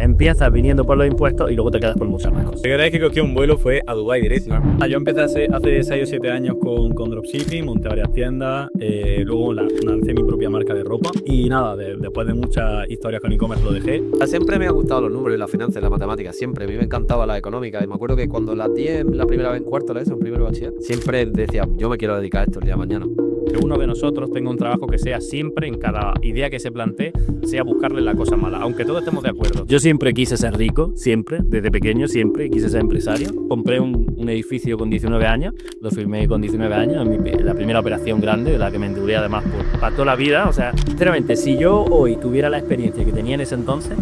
Empiezas viniendo por los impuestos y luego te quedas por muchas más cosas. La verdad es que cogí un vuelo fue a Dubái directo. Yo empecé hace 6 o 7 años con dropshipping, monté varias tiendas, luego lancé mi propia marca de ropa y nada, después de muchas historias con e-commerce lo dejé. Siempre me han gustado los números y las finanzas y la matemática, siempre. A mí me encantaba la económica y me acuerdo que cuando las di la primera vez en cuarto de ESO, en primero de bachiller, siempre decía, yo me quiero dedicar a esto el día de mañana. Que uno de nosotros tenga un trabajo que sea siempre, en cada idea que se plantee, sea buscarle la cosa mala, aunque todos estemos de acuerdo. Yo siempre quise ser rico, siempre, desde pequeño siempre quise ser empresario. Compré un edificio con 19 años, lo firmé con 19 años, la primera operación grande, la que me endeudé además para toda la vida. O sea, sinceramente, si yo hoy tuviera la experiencia que tenía en ese entonces,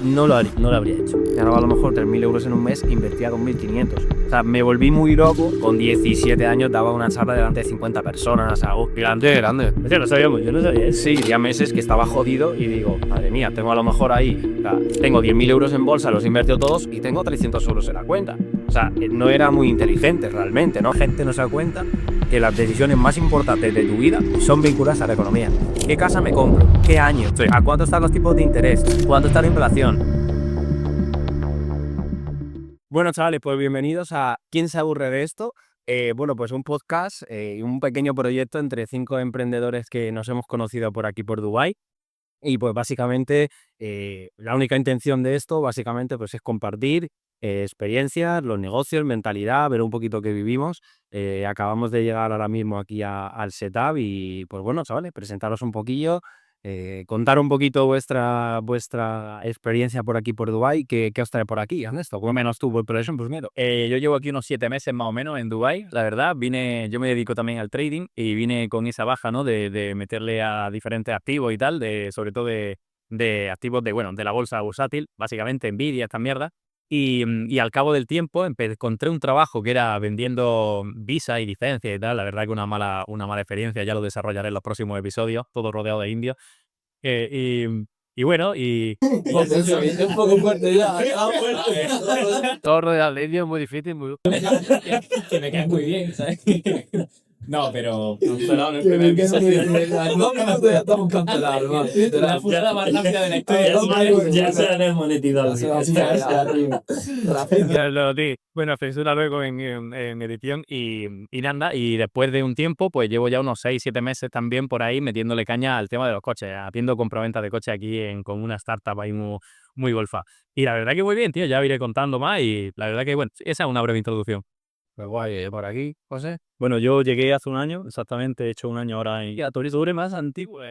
no lo habría hecho. Ganaba a lo mejor 3.000 euros en un mes, invertía 2.500. O sea, me volví muy loco. Con 17 años daba una charla delante de 50 personas. O sea, grande. Es que no sabíamos, yo no sabía eso. Sí, ya meses que estaba jodido y digo, madre mía, tengo a lo mejor ahí, o sea, tengo 10.000 euros en bolsa, los he invertido todos y tengo 300 euros en la cuenta. O sea, no era muy inteligente realmente, ¿no? Gente no se da cuenta que las decisiones más importantes de tu vida son vinculadas a la economía. ¿Qué casa me compro? ¿Qué año? ¿A cuánto están los tipos de interés? ¿Cuánto está la inflación? Bueno, chavales, pues bienvenidos a ¿Quién se aburre de esto? Bueno, pues un podcast y un pequeño proyecto entre 5 emprendedores que nos hemos conocido por aquí por Dubái. Y pues básicamente la única intención de esto básicamente pues es compartir experiencias, los negocios, mentalidad, ver un poquito qué vivimos. Acabamos de llegar ahora mismo aquí al setup y pues bueno, chavales, presentaros un poquillo, contar un poquito vuestra experiencia por aquí por Dubái. ¿Qué os trae por aquí, Ernesto? Por lo menos tú, por eso, pues miedo. Yo llevo aquí unos 7 meses más o menos en Dubái, la verdad. Yo me dedico también al trading y vine con esa baja, ¿no? De meterle a diferentes activos y tal, sobre todo de activos de la bolsa bursátil, básicamente Nvidia, esta mierda. Y al cabo del tiempo encontré un trabajo que era vendiendo visa y licencia y tal. La verdad que una mala experiencia, ya lo desarrollaré en los próximos episodios, todo rodeado de indios. Y bueno, y un poco fuerte ya. Todo rodeado de indios es muy difícil, que me cae muy bien, ¿sabes? No, pero No, ya estamos cancelados. la jugada más rápida de la historia. Ya se han desmonetizado. Bueno, censura luego en edición y nada, y después de un tiempo, pues llevo ya unos 6-7 meses también por ahí metiéndole caña al tema de los coches, haciendo compraventa de coches aquí con una startup ahí muy golfa. Y la verdad que muy bien, tío, ya iré contando más y la verdad que, bueno, esa es una breve introducción. Pues guay, por aquí, José. Bueno, yo llegué hace un año, exactamente, he hecho un año ahora en... Sobre más antiguo,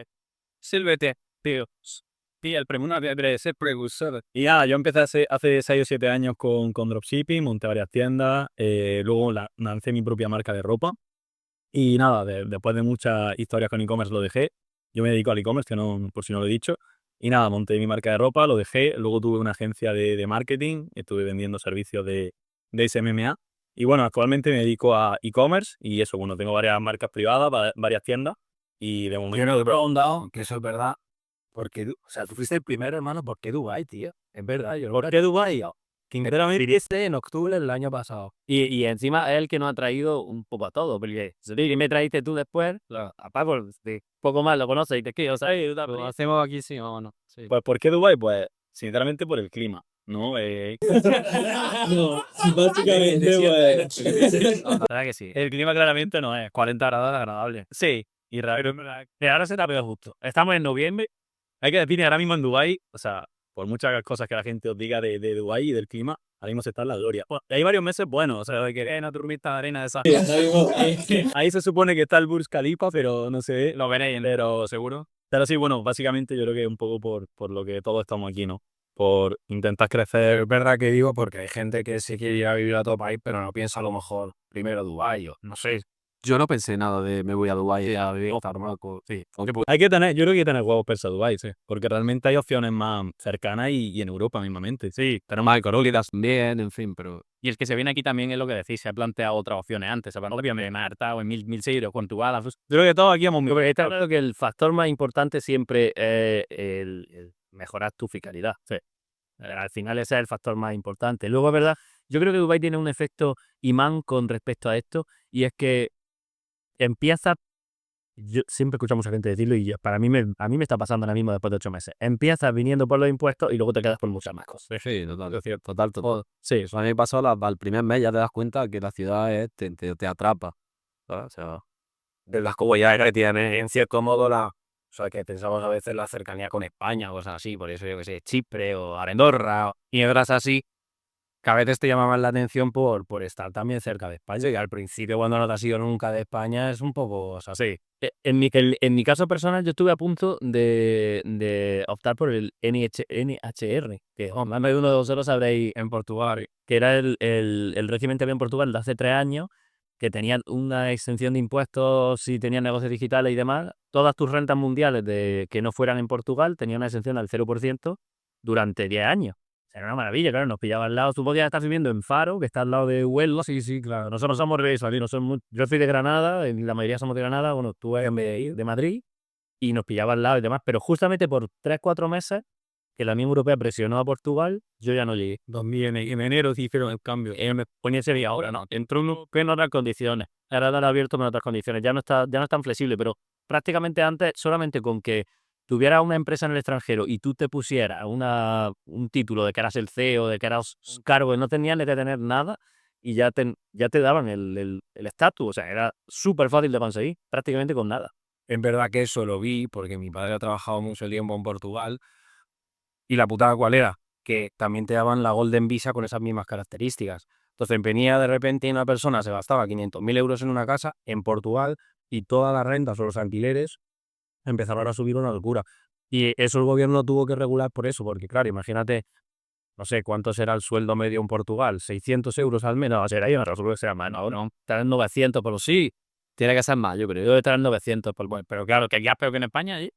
Silvete, tío. Sí, el premio debe ser precursor. Y nada, yo empecé hace 6 o 7 años con dropshipping, monté varias tiendas, luego lancé mi propia marca de ropa. Y nada, después de muchas historias con e-commerce lo dejé. Yo me dedico al e-commerce, que no, por si no lo he dicho. Y nada, monté mi marca de ropa, lo dejé. Luego tuve una agencia de marketing, estuve vendiendo servicios de SMMA. Y bueno, actualmente me dedico a e-commerce y eso, bueno, tengo varias marcas privadas, varias tiendas. Y de momento... Yo no te he preguntado, que eso es verdad. Porque, o sea, tú fuiste el primero, hermano. ¿Por qué Dubái, tío? Es verdad. ¿Por qué Dubái? Que viniste en octubre del año pasado. Y encima es el que nos ha traído un poco a todo. Porque si me traíste tú después, aparte, poco más lo conoces y te quiero, ¿sabes? Lo hacemos aquí, sí o no. Sí. Pues, ¿por qué Dubái? Pues, sinceramente, por el clima, ¿no? No, básicamente, pues. La verdad que sí. El clima claramente no es 40 grados agradable. Sí, y ahora será peor justo. Estamos en noviembre. Hay que decir que ahora mismo en Dubái, o sea, por muchas cosas que la gente os diga de Dubái y del clima, ahora mismo se está en la gloria. Bueno, hay varios meses buenos, o sea, de que una turmita de arena de esa. Ahí se supone que está el Burj Khalifa, pero no sé, lo veréis, pero seguro. Pero sí, bueno, básicamente yo creo que es un poco por lo que todos estamos aquí, ¿no? Por intentar crecer. Es verdad que digo porque hay gente que se quiere ir a vivir a otro país, pero no piensa a lo mejor primero Dubái o no sé. Yo no pensé nada de me voy a Dubái a vivir a Marruecos. Sí. Yo creo que hay que tener huevos persa Dubái, sí. Porque realmente hay opciones más cercanas y en Europa mismamente. Sí, tenemos Más económicas también, en fin, pero... Y el que se viene aquí también es lo que decís, se ha planteado otras opciones antes. Obviamente, me ha hartado en 1.000 euros con tu bala. Yo creo que todos aquí hemos... Está claro que el factor más importante siempre es el mejorar tu fiscalidad. Sí. Al final ese es el factor más importante. Luego, es verdad, yo creo que Dubái tiene un efecto imán con respecto a esto, y es que empieza yo siempre escucho a mucha gente decirlo y a mí me está pasando ahora mismo después de 8 meses. Empiezas viniendo por los impuestos y luego te quedas por muchas más cosas. Sí, total. Es cierto. Total, total. Joder, sí, Eso a mí me pasó al primer mes, ya te das cuenta que la ciudad te atrapa. ¿Sabes? O sea, De las comodidades que tiene, en cierto modo, o sea, que pensamos a veces la cercanía con España o cosas así, por eso yo que sé, Chipre o Andorra y otras así, que a veces te llamaban la atención por estar también cerca de España. Y al principio, cuando no te has ido nunca de España, es un poco, o sea, sí. En mi caso personal, yo estuve a punto de optar por el NHR, que más de uno de vosotros sabréis en Portugal, que era el régimen que había en Portugal de hace 3 años, que tenían una exención de impuestos si tenían negocios digitales y demás. Todas tus rentas mundiales que no fueran en Portugal tenían una exención al 0% durante 10 años. Era una maravilla, claro, nos pillaba al lado. Tú podías estar viviendo en Faro, que está al lado de Huelva. Sí, claro. Nosotros somos de eso, aquí no somos yo soy de Granada, la mayoría somos de Granada, bueno, tú eres de Madrid, y nos pillaba al lado y demás. Pero justamente por 3 o 4 meses que la Unión Europea presionó a Portugal, yo ya no llegué. 2000 en enero sí hicieron el cambio. Me ponía ese día, ahora no. Entró en otras condiciones. Ahora lo abierto en otras condiciones. Ya no es tan flexible, pero prácticamente antes, solamente con que tuvieras una empresa en el extranjero y tú te pusieras un título de que eras el CEO, de que eras un cargo que no tenías ni que tener nada, y ya te daban el estatus. O sea, era súper fácil de conseguir, prácticamente con nada. En verdad que eso lo vi porque mi padre ha trabajado mucho tiempo en Portugal. ¿Y la putada cuál era? Que también te daban la Golden Visa con esas mismas características. Entonces venía de repente una persona, se gastaba 500.000 euros en una casa en Portugal y todas las rentas o los alquileres empezaron a subir una locura. Y eso el gobierno tuvo que regular por eso, porque claro, imagínate, no sé, ¿cuánto será el sueldo medio en Portugal? ¿600 euros al mes? No, será yo, me resuelvo que sea más, no, estará en 900, pero sí, tiene que ser más, yo creo. debe estar en 900, pero claro, que ya es peor que en España, ¿eh?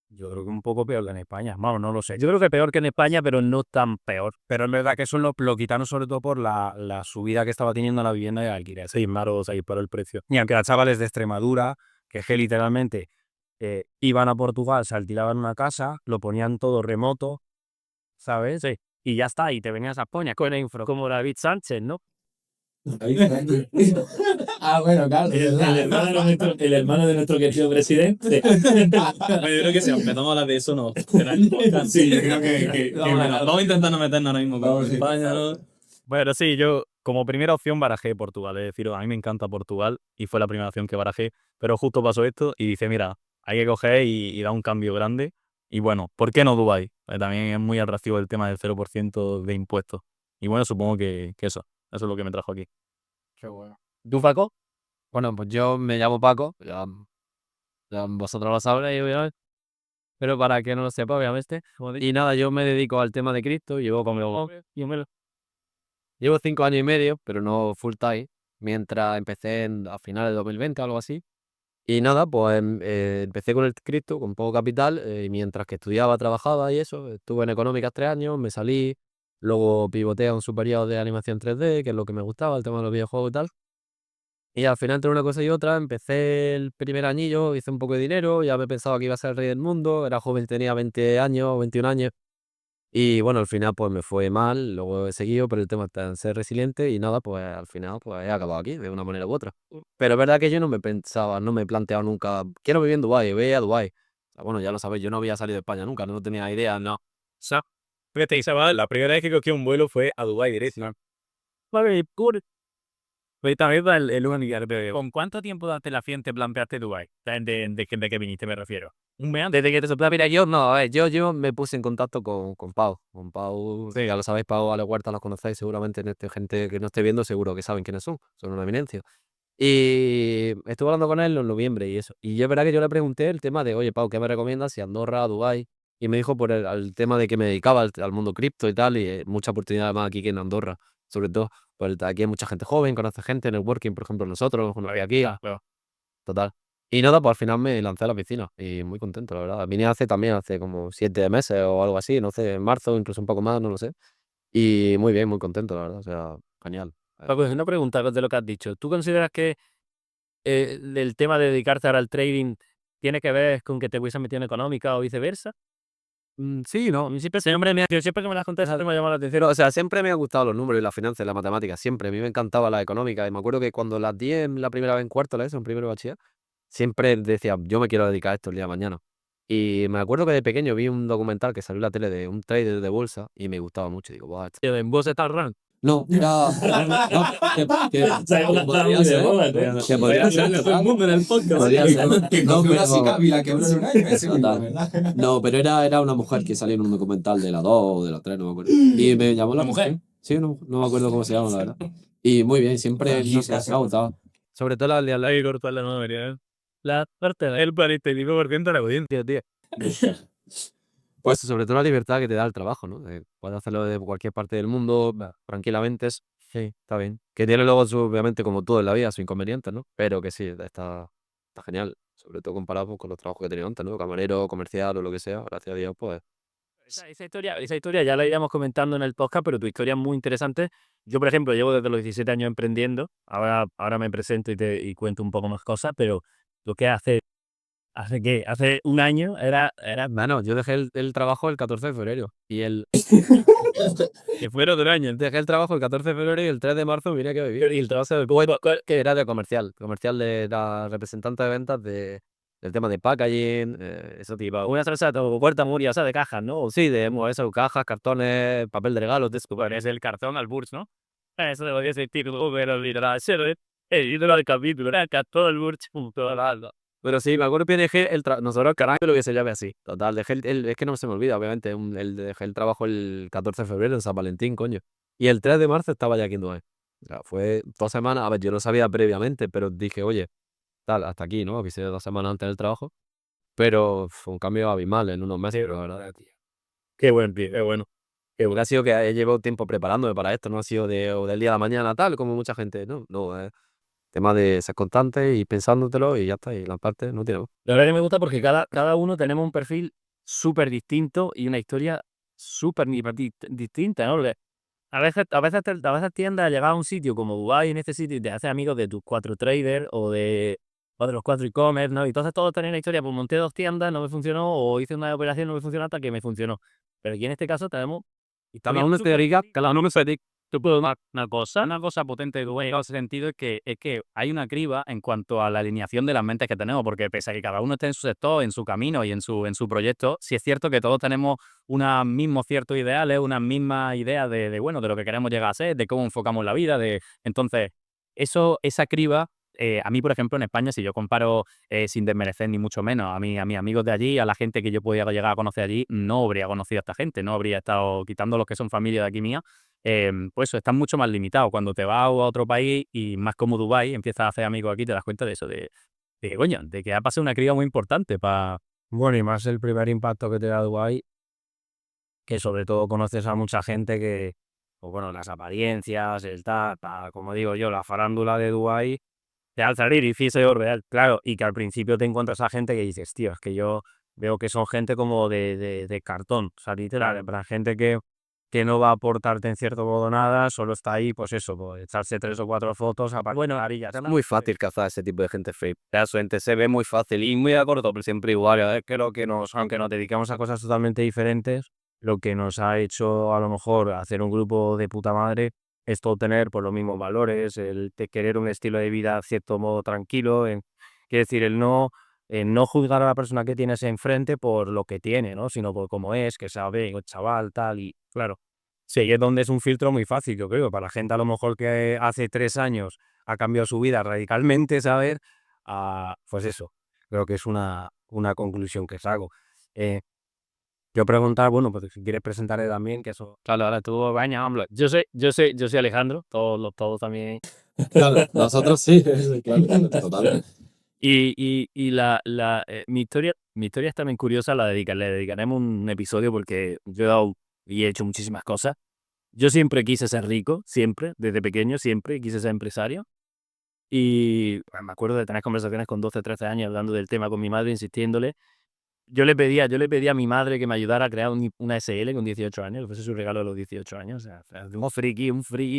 Yo creo que un poco peor que en España. Vamos, no lo sé. Yo creo que peor que en España, pero no tan peor. Pero es verdad que eso lo quitaron sobre todo por la subida que estaba teniendo la vivienda de alquiler. 6 euros ahí por el precio. Y aunque los chavales de Extremadura, que es que literalmente iban a Portugal, se alquilaban una casa, lo ponían todo remoto, ¿sabes? Sí. Y ya está, y te venías a España con el infro, como David Sánchez, ¿no? Bueno, claro. el hermano de nuestro querido presidente. Yo creo que si empezamos a hablar de eso, no. Sí, yo creo que Vamos a intentar no meternos ahora mismo con Vamos, sí. España, ¿no? Bueno, sí, yo como primera opción barajé Portugal. Es decir, a mí me encanta Portugal y fue la primera opción que barajé. Pero justo pasó esto y dice, mira, hay que coger y dar un cambio grande. Y bueno, ¿por qué no Dubái? También es muy atractivo el tema del 0% de impuestos. Y bueno, supongo que eso es lo que me trajo aquí. Qué bueno. ¿Tú, Paco? Bueno, pues yo me llamo Paco, ya vosotros lo sabréis, obviamente, pero para que no lo sepa, obviamente. Y nada, yo me dedico al tema de cripto, llevo 5 años y medio, pero no full time, mientras empecé a finales de 2020, algo así. Y nada, pues empecé con el cripto, con poco capital, y mientras que estudiaba, trabajaba y eso, estuve en económicas 3 años, me salí, luego pivoté a un superior de animación 3D, que es lo que me gustaba, el tema de los videojuegos y tal. Y al final, entre una cosa y otra, empecé el primer añillo, hice un poco de dinero, ya me pensaba que iba a ser el rey del mundo, era joven, tenía 20 años, 21 años. Y bueno, al final pues me fue mal, luego he seguido, pero el tema está en ser resiliente y nada, pues al final pues he acabado aquí, de una manera u otra. Pero es verdad que yo no me pensaba, no me he planteado nunca, quiero vivir en Dubái, voy a Dubái. O sea, bueno, ya lo sabéis, yo no había salido de España nunca, no tenía idea, no. sea, fíjate, Isabel, la primera vez que cogí un vuelo fue a Dubái directo. Vale, cool. Pues también el lugar de... ¿Con cuánto tiempo de antelación te planteaste Dubái? ¿De que viniste, me refiero? ¿Un mes antes? Desde que te sopla, mira, yo no, a ver, yo me puse en contacto con Pau. Con Pau, sí, ya lo sabéis, Pau, Ale Huerta los conocéis, seguramente gente que no esté viendo, seguro que saben quiénes son una eminencia. Y estuve hablando con él en noviembre y eso. Y es verdad que yo le pregunté el tema de, oye, Pau, ¿qué me recomiendas? Si Andorra, Dubái. Y me dijo por el tema de que me dedicaba al mundo cripto y tal, y mucha oportunidad más aquí que en Andorra, sobre todo. Pues aquí hay mucha gente joven, conoce gente, networking, por ejemplo, nosotros, con la vida aquí. Claro. Total. Y nada, pues al final me lancé a la piscina y muy contento, la verdad. Vine hace como 7 meses o algo así, no sé, en marzo, incluso un poco más, no lo sé. Y muy bien, muy contento, la verdad, o sea, genial. Paco, una pregunta de lo que has dicho. ¿Tú consideras que el tema de dedicarte ahora al trading tiene que ver con que te hubiese metido en económica o viceversa? Sí, no. A mí siempre, siempre que me las contestas me llama la atención. Pero, o sea, siempre me han gustado los números y las finanzas y la matemática, siempre. A mí me encantaba la económica. Y me acuerdo que cuando las di la primera vez en cuarto, la ESO, en primero de bachiller, siempre decía, yo me quiero dedicar a esto el día de mañana. Y me acuerdo que de pequeño vi un documental que salió en la tele de un trader de bolsa y me gustaba mucho. Digo, "Buah, esto-". En vos estás run. No, era. No, que podría ser. Que podría ser. Todo el mundo en el podcast. Podría ser. Que No, cogió una pero- chica y la quebró en un año. Ese Total. ¿verdad? No, pero era una mujer que salía en un documental de la 2 o de la 3, no me acuerdo. Y me llamó la ¿Una mujer? atención. Sí, no me acuerdo cómo se llama, la verdad. Y muy bien, siempre Y no sé, casi. me ha gustado. Sobre todo la de al y cortar la nueva vería. La parte del 45% de la audiencia, tío. Pues sobre todo la libertad que te da el trabajo, ¿no? Puedes hacerlo de cualquier parte del mundo, tranquilamente. Sí, está bien. Que tiene luego, obviamente, como todo en la vida, sus inconvenientes, ¿no? Pero que sí, está genial. Sobre todo comparado con los trabajos que he tenido antes, ¿no? Camarero, comercial o lo que sea. Gracias a Dios, pues. Esa historia ya la iremos comentando en el podcast, pero tu historia es muy interesante. Yo, por ejemplo, llevo desde los 17 años emprendiendo. Ahora me presento y cuento un poco más cosas, pero lo que hace un año era Bueno, yo dejé el trabajo el 14 de febrero. Y el. que fueron de un año. Dejé el trabajo el 14 de febrero y el 3 de marzo vine aquí a vivir. Y el trabajo de Que era de comercial. Comercial de la representante de ventas del tema de packaging, eso tipo. una salsa o puerta muria, o sea, de cajas, ¿no? Sí, de eso, cajas, cartones, papel de regalo, de eso. Es el cartón al Burch, ¿no? Eso debería ser título, pero literal, ser el título del capítulo, era todo el Burch, todo el Pero sí, me acuerdo que dejé nosotros carajo lo que se llame así. Total, dejé es que no se me olvida, obviamente, dejé el trabajo el 14 de febrero en San Valentín, coño. Y el 3 de marzo estaba ya aquí en Dubái. O sea, fue 2 semanas, a ver, yo lo sabía previamente, pero dije, oye, tal, hasta aquí, ¿no? Avisé 2 semanas antes del trabajo. Pero fue un cambio abismal en unos meses, la verdad. Qué buen tío, qué bueno. Que ha sido que he llevado tiempo preparándome para esto, no ha sido o del día a la mañana tal, como mucha gente, no, tema de ser constante y pensándotelo y ya está, y la parte no tiene más. La verdad que me gusta porque cada uno tenemos un perfil súper distinto y una historia súper distinta, ¿no? Porque a veces tiendes a llegar a un sitio como Dubái, en este sitio, y te haces amigos de tus 4 traders o de los 4 e-commerce, ¿no? Y entonces todos tenían una historia, pues monté 2 tiendas, no me funcionó, o hice una operación, no me funcionó hasta que me funcionó. Pero aquí en este caso tenemos Cada uno se dedica, cada uno se dedica. Tú puedes una cosa potente de Dubái en ese sentido es que hay una criba en cuanto a la alineación de las mentes que tenemos, porque pese a que cada uno esté en su sector, en su camino y en su proyecto, sí es cierto que todos tenemos unos mismos ciertos ideales, unas mismas ideas bueno, de lo que queremos llegar a ser, de cómo enfocamos la vida, entonces, esa criba, a mí, por ejemplo, en España, si yo comparo, sin desmerecer ni mucho menos a mis amigos de allí, a la gente que yo podía llegar a conocer allí, no habría conocido a esta gente, no habría estado quitando los que son familia de aquí mía, pues eso, están mucho más limitados. Cuando te vas a otro país y más como Dubái, empiezas a hacer amigos aquí, te das cuenta de eso, coño, de que ha pasado una criba muy importante para... Bueno, y más el primer impacto que te da Dubái, que sobre todo conoces a mucha gente que, pues bueno, las apariencias, el tal, como digo yo, la farándula de Dubái, te al salir y físico real, claro, y que al principio te encuentras a gente que dices, tío, es que yo veo que son gente como de cartón, o sea, literal, en plan, gente que no va a aportarte en cierto modo nada, solo está ahí, pues eso, pues echarse 3 o 4 fotos, bueno, harillas. es muy fácil cazar ese tipo de gente fake. Su gente se ve muy fácil y muy a corto, pero siempre igual. Creo que aunque nos dedicamos a cosas totalmente diferentes, lo que nos ha hecho a lo mejor hacer un grupo de puta madre es todo tener pues, los mismos valores, el de querer un estilo de vida cierto modo tranquilo, quiere decir, el no juzgar a la persona que tienes enfrente por lo que tiene, ¿no? Sino por cómo es, que sabe, el chaval, tal, y claro, sí, es donde es un filtro muy fácil, yo creo, para la gente a lo mejor que hace 3 años ha cambiado su vida radicalmente, ¿sabes? Pues eso, creo que es una conclusión que saco. Yo preguntar, bueno, pues si quieres presentarle también, que eso... Claro, ahora tú, baña, hombre. Yo soy Alejandro, todos también. Claro, nosotros sí, claro, total. Mi historia es también curiosa, le dedicaremos un episodio porque yo he dado y he hecho muchísimas cosas. Yo siempre quise ser rico, siempre, desde pequeño, siempre quise ser empresario. Y pues, me acuerdo de tener conversaciones con 12, 13 años hablando del tema con mi madre, insistiéndole. Yo le pedí a mi madre que me ayudara a crear una SL con 18 años, que fuese su regalo de los 18 años. O sea, un friki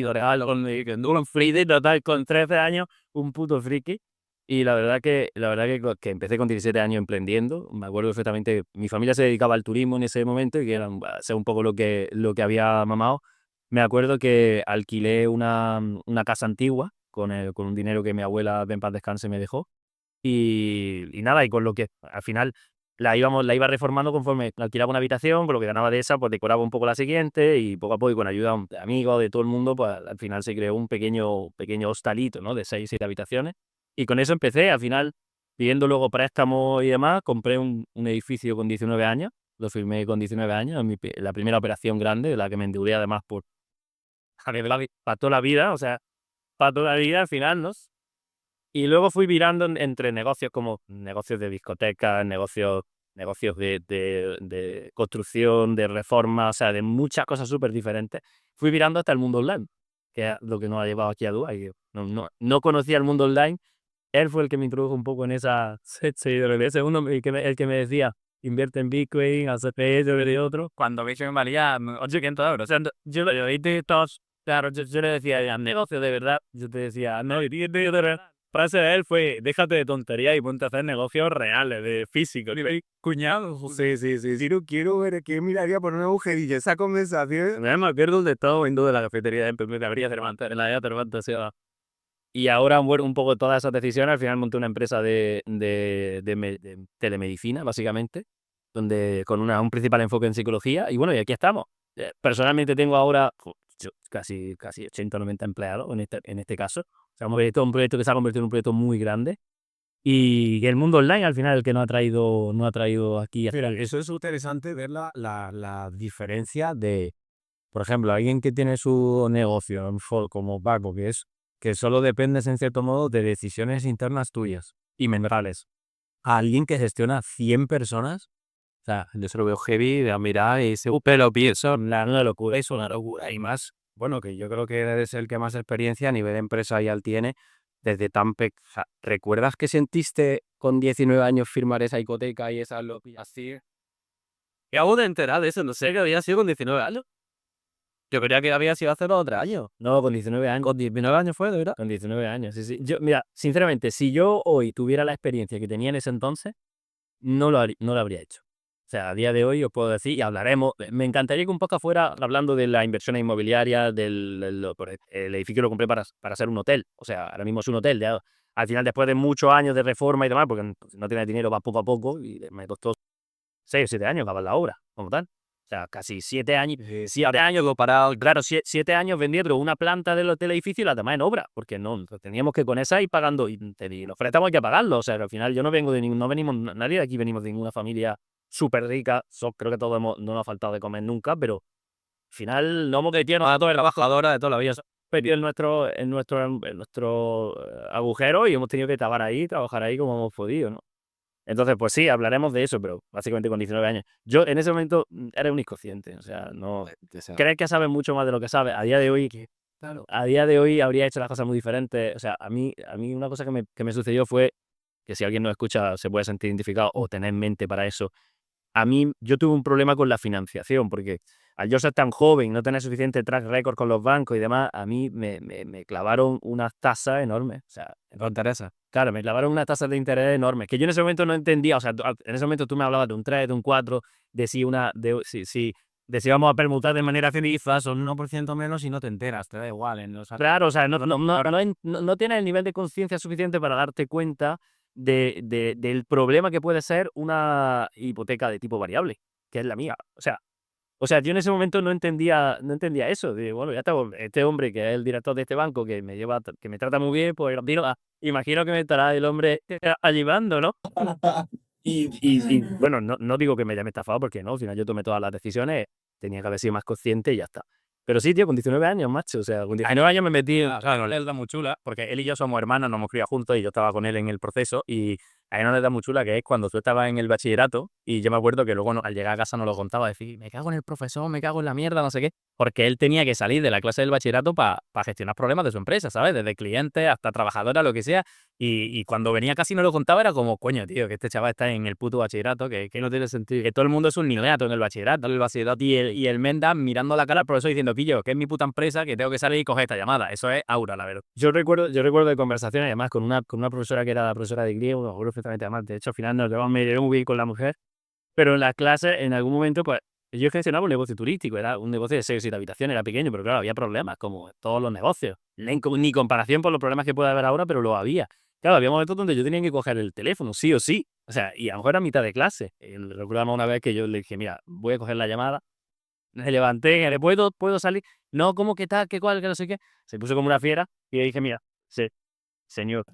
de regalo, un friki total con 13 años, un puto friki. Y la verdad que empecé con 17 años emprendiendo. Me acuerdo perfectamente, mi familia se dedicaba al turismo en ese momento y que era un poco lo que había mamado. Me acuerdo que alquilé una casa antigua con un dinero que mi abuela, en paz descanse, me dejó. Y nada, y con lo que al final la iba reformando conforme alquilaba una habitación, con lo que ganaba de esa, pues decoraba un poco la siguiente y poco a poco y con ayuda de amigos, de todo el mundo, pues al final se creó un pequeño hostalito, ¿no? De 6, 7 habitaciones. Y con eso empecé, al final, pidiendo luego préstamos y demás, compré un edificio con 19 años, lo firmé con 19 años, la primera operación grande, de la que me endeudé además para toda la vida, o sea, para toda la vida al final, ¿no? Y luego fui virando entre negocios como negocios de discotecas, negocios de construcción, de reforma, o sea, de muchas cosas súper diferentes. Fui virando hasta el mundo online, que es lo que nos ha llevado aquí a Dubái. Yo no conocía el mundo online. Él fue el que me introdujo un poco en esa sección. Ese uno el que me decía, invierte en Bitcoin, haz esto y otro. Cuando Bitcoin valía 800 euros. O sea, yo le dije todos, claro, yo le decía, negocio de verdad. Yo te decía, no, y de verdad. Frase de él fue, déjate de tonterías y ponte a hacer negocios reales, de físicos. Cuñado. Sí. Quiero ver que miraría por un agujerillo esa conversación. Me acuerdo de todo viendo de la cafetería de Avenida Cervantes, en la de Cervantes. Y ahora, bueno, un poco todas esas decisiones, al final monté una empresa de telemedicina, básicamente, donde con un principal enfoque en psicología. Y bueno, y aquí estamos. Personalmente tengo ahora casi 80 o 90 empleados en este caso. O sea, un proyecto que se ha convertido en un proyecto muy grande. Y el mundo online, al final, el que no ha traído aquí. Mira, eso es interesante ver la diferencia de, por ejemplo, alguien que tiene su negocio como Paco, que solo dependes en cierto modo de decisiones internas tuyas y mentales, a alguien que gestiona 100 personas. O sea, yo se lo veo heavy de mirar y se pero pienso, una locura, es una locura. Y más, bueno, que yo creo que eres el que más experiencia a nivel empresarial tiene desde tan o sea, ¿recuerdas qué sentiste con 19 años firmar esa hipoteca y esa lo así? Y hago de enterar de eso, no sé que había sido con 19 años. Yo creía que había sido hace 2 o 3 años. No, con 19 años. ¿Con 19 años fue, de verdad? Con 19 años, sí. Mira, sinceramente, si yo hoy tuviera la experiencia que tenía en ese entonces, no lo habría hecho. O sea, a día de hoy os puedo decir, y hablaremos, me encantaría que un poco fuera hablando de las inversiones inmobiliarias, el edificio lo compré para ser un hotel. O sea, ahora mismo es un hotel. Ya, al final, después de muchos años de reforma y demás, porque no tienes dinero, va poco a poco, y me costó 6 o 7 años acabar la obra, como tal. O sea, casi 7 años, 7 años comparado, claro, 7 años vendiendo una planta del edificio y la demás en obra, porque no, teníamos que con esa ir pagando, y los préstamos hay que pagarlo. O sea, al final yo no vengo no venimos, nadie de aquí venimos de ninguna familia súper rica. Creo que todos no nos ha faltado de comer nunca, pero al final no hemos metido a toda la trabajadora de toda la vida. Metido en nuestro agujero y hemos tenido que trabajar ahí como hemos podido, ¿no? Entonces, pues sí, hablaremos de eso, pero básicamente con 19 años. Yo en ese momento era un inconsciente, o sea, no creer que sabes mucho más de lo que sabes. A día de hoy habría hecho las cosas muy diferentes. O sea, a mí una cosa que me sucedió fue que si alguien nos escucha se puede sentir identificado o tener en mente para eso. Yo tuve un problema con la financiación, porque al yo ser tan joven, no tener suficiente track record con los bancos y demás, a mí me clavaron unas tasas enormes. O sea, ¿Con Teresa? claro, me clavaron unas tasas de interés enormes, que yo en ese momento no entendía. O sea, en ese momento tú me hablabas de un 3, de un 4, de si vamos a permutar de manera quizás son 1% menos y no te enteras, te da igual. Claro, o sea, no tienes el nivel de conciencia suficiente para darte cuenta del problema que puede ser una hipoteca de tipo variable, que es la mía. O sea, yo en ese momento no entendía eso. Bueno, ya está, este hombre que es el director de este banco, que me trata muy bien, pues imagino que me estará el hombre ayudando, ¿no? Y bueno, no digo que me haya estafado, porque no, al final yo tomé todas las decisiones, tenía que haber sido más consciente y ya está. Pero sí, tío, con 19 años, macho, o sea, con 19 años me metí, o sea, con él da muy chula, porque él y yo somos hermanos, nos hemos criado juntos y yo estaba con él en el proceso, y hay una anécdota muy chula que es cuando tú estabas en el bachillerato, y yo me acuerdo que luego al llegar a casa nos lo contaba, decir, me cago en el profesor, me cago en la mierda, no sé qué, porque él tenía que salir de la clase del bachillerato para gestionar problemas de su empresa, ¿sabes? Desde clientes hasta trabajadora, lo que sea, y cuando venía casi no lo contaba, era como, coño, tío, que este chaval está en el puto bachillerato, que no tiene sentido, que todo el mundo es un niñato en el bachillerato, y el Menda mirando la cara al profesor diciendo, Quillo, que es mi puta empresa, que tengo que salir y coger esta llamada. Eso es aura, la verdad. Yo recuerdo de conversaciones, además, con una profesora que era la profesora de griego, me acuerdo perfectamente, además, de hecho, al final nos llevamos medio muy bien con la mujer, pero en las clases, en algún momento, pues, yo gestionaba un negocio turístico, era un negocio de 6 o 7 habitaciones, era pequeño, pero claro, había problemas, como todos los negocios. Ni comparación por los problemas que puede haber ahora, pero lo había. claro, había momentos donde yo tenía que coger el teléfono, sí o sí. O sea, y a lo mejor era mitad de clase. Recuerdo una vez que yo le dije, mira, voy a coger la llamada. Me levanté, ¿le puedo salir? No, ¿cómo que tal, qué cual, que no sé qué? Se puso como una fiera y le dije, mira, señor.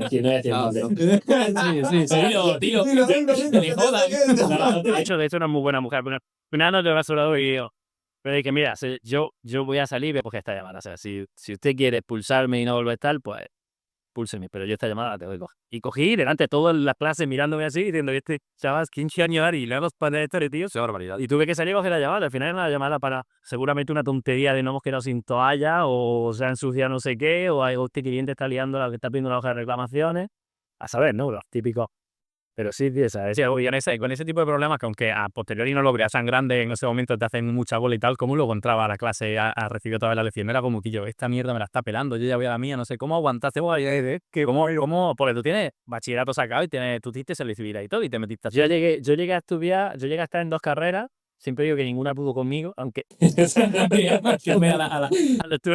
Aquí no hay tiempo de- Tío, que le jodan. De hecho, era muy buena mujer, pero al final no te va a y yo. Pero dije, mira, yo voy a salir y voy a coger esta llamada. O sea, si usted quiere expulsarme y no volver a estar, pues púlseme, pero yo esta llamada la tengo que coger. Y cogí delante de todas las clases mirándome así, diciendo, este chaval, 15 años y le hago para esto, tío. Qué barbaridad. Y tuve que salir a coger la llamada. Al final era una llamada para seguramente una tontería de no hemos quedado sin toalla, o se ha ensuciado no sé qué, o este cliente está liando la que está pidiendo una hoja de reclamaciones. A saber, ¿no? Los típicos. Pero sí, tío, ¿sabes? Sí, con ese tipo de problemas que aunque a posteriori no lo veas tan grande, en ese momento te hacen mucha bola y tal, como luego entraba a la clase a recibir toda la lección, era como que yo, esta mierda me la está pelando, yo ya voy a la mía, no sé, ¿cómo aguantaste vos ahí? ¿Cómo? Porque tú tienes bachillerato sacado y tú tuviste selectividad y todo, y te metiste así. Yo llegué a estudiar, yo llegué a estar en 2 carreras, siempre digo que ninguna pudo conmigo, aunque estuve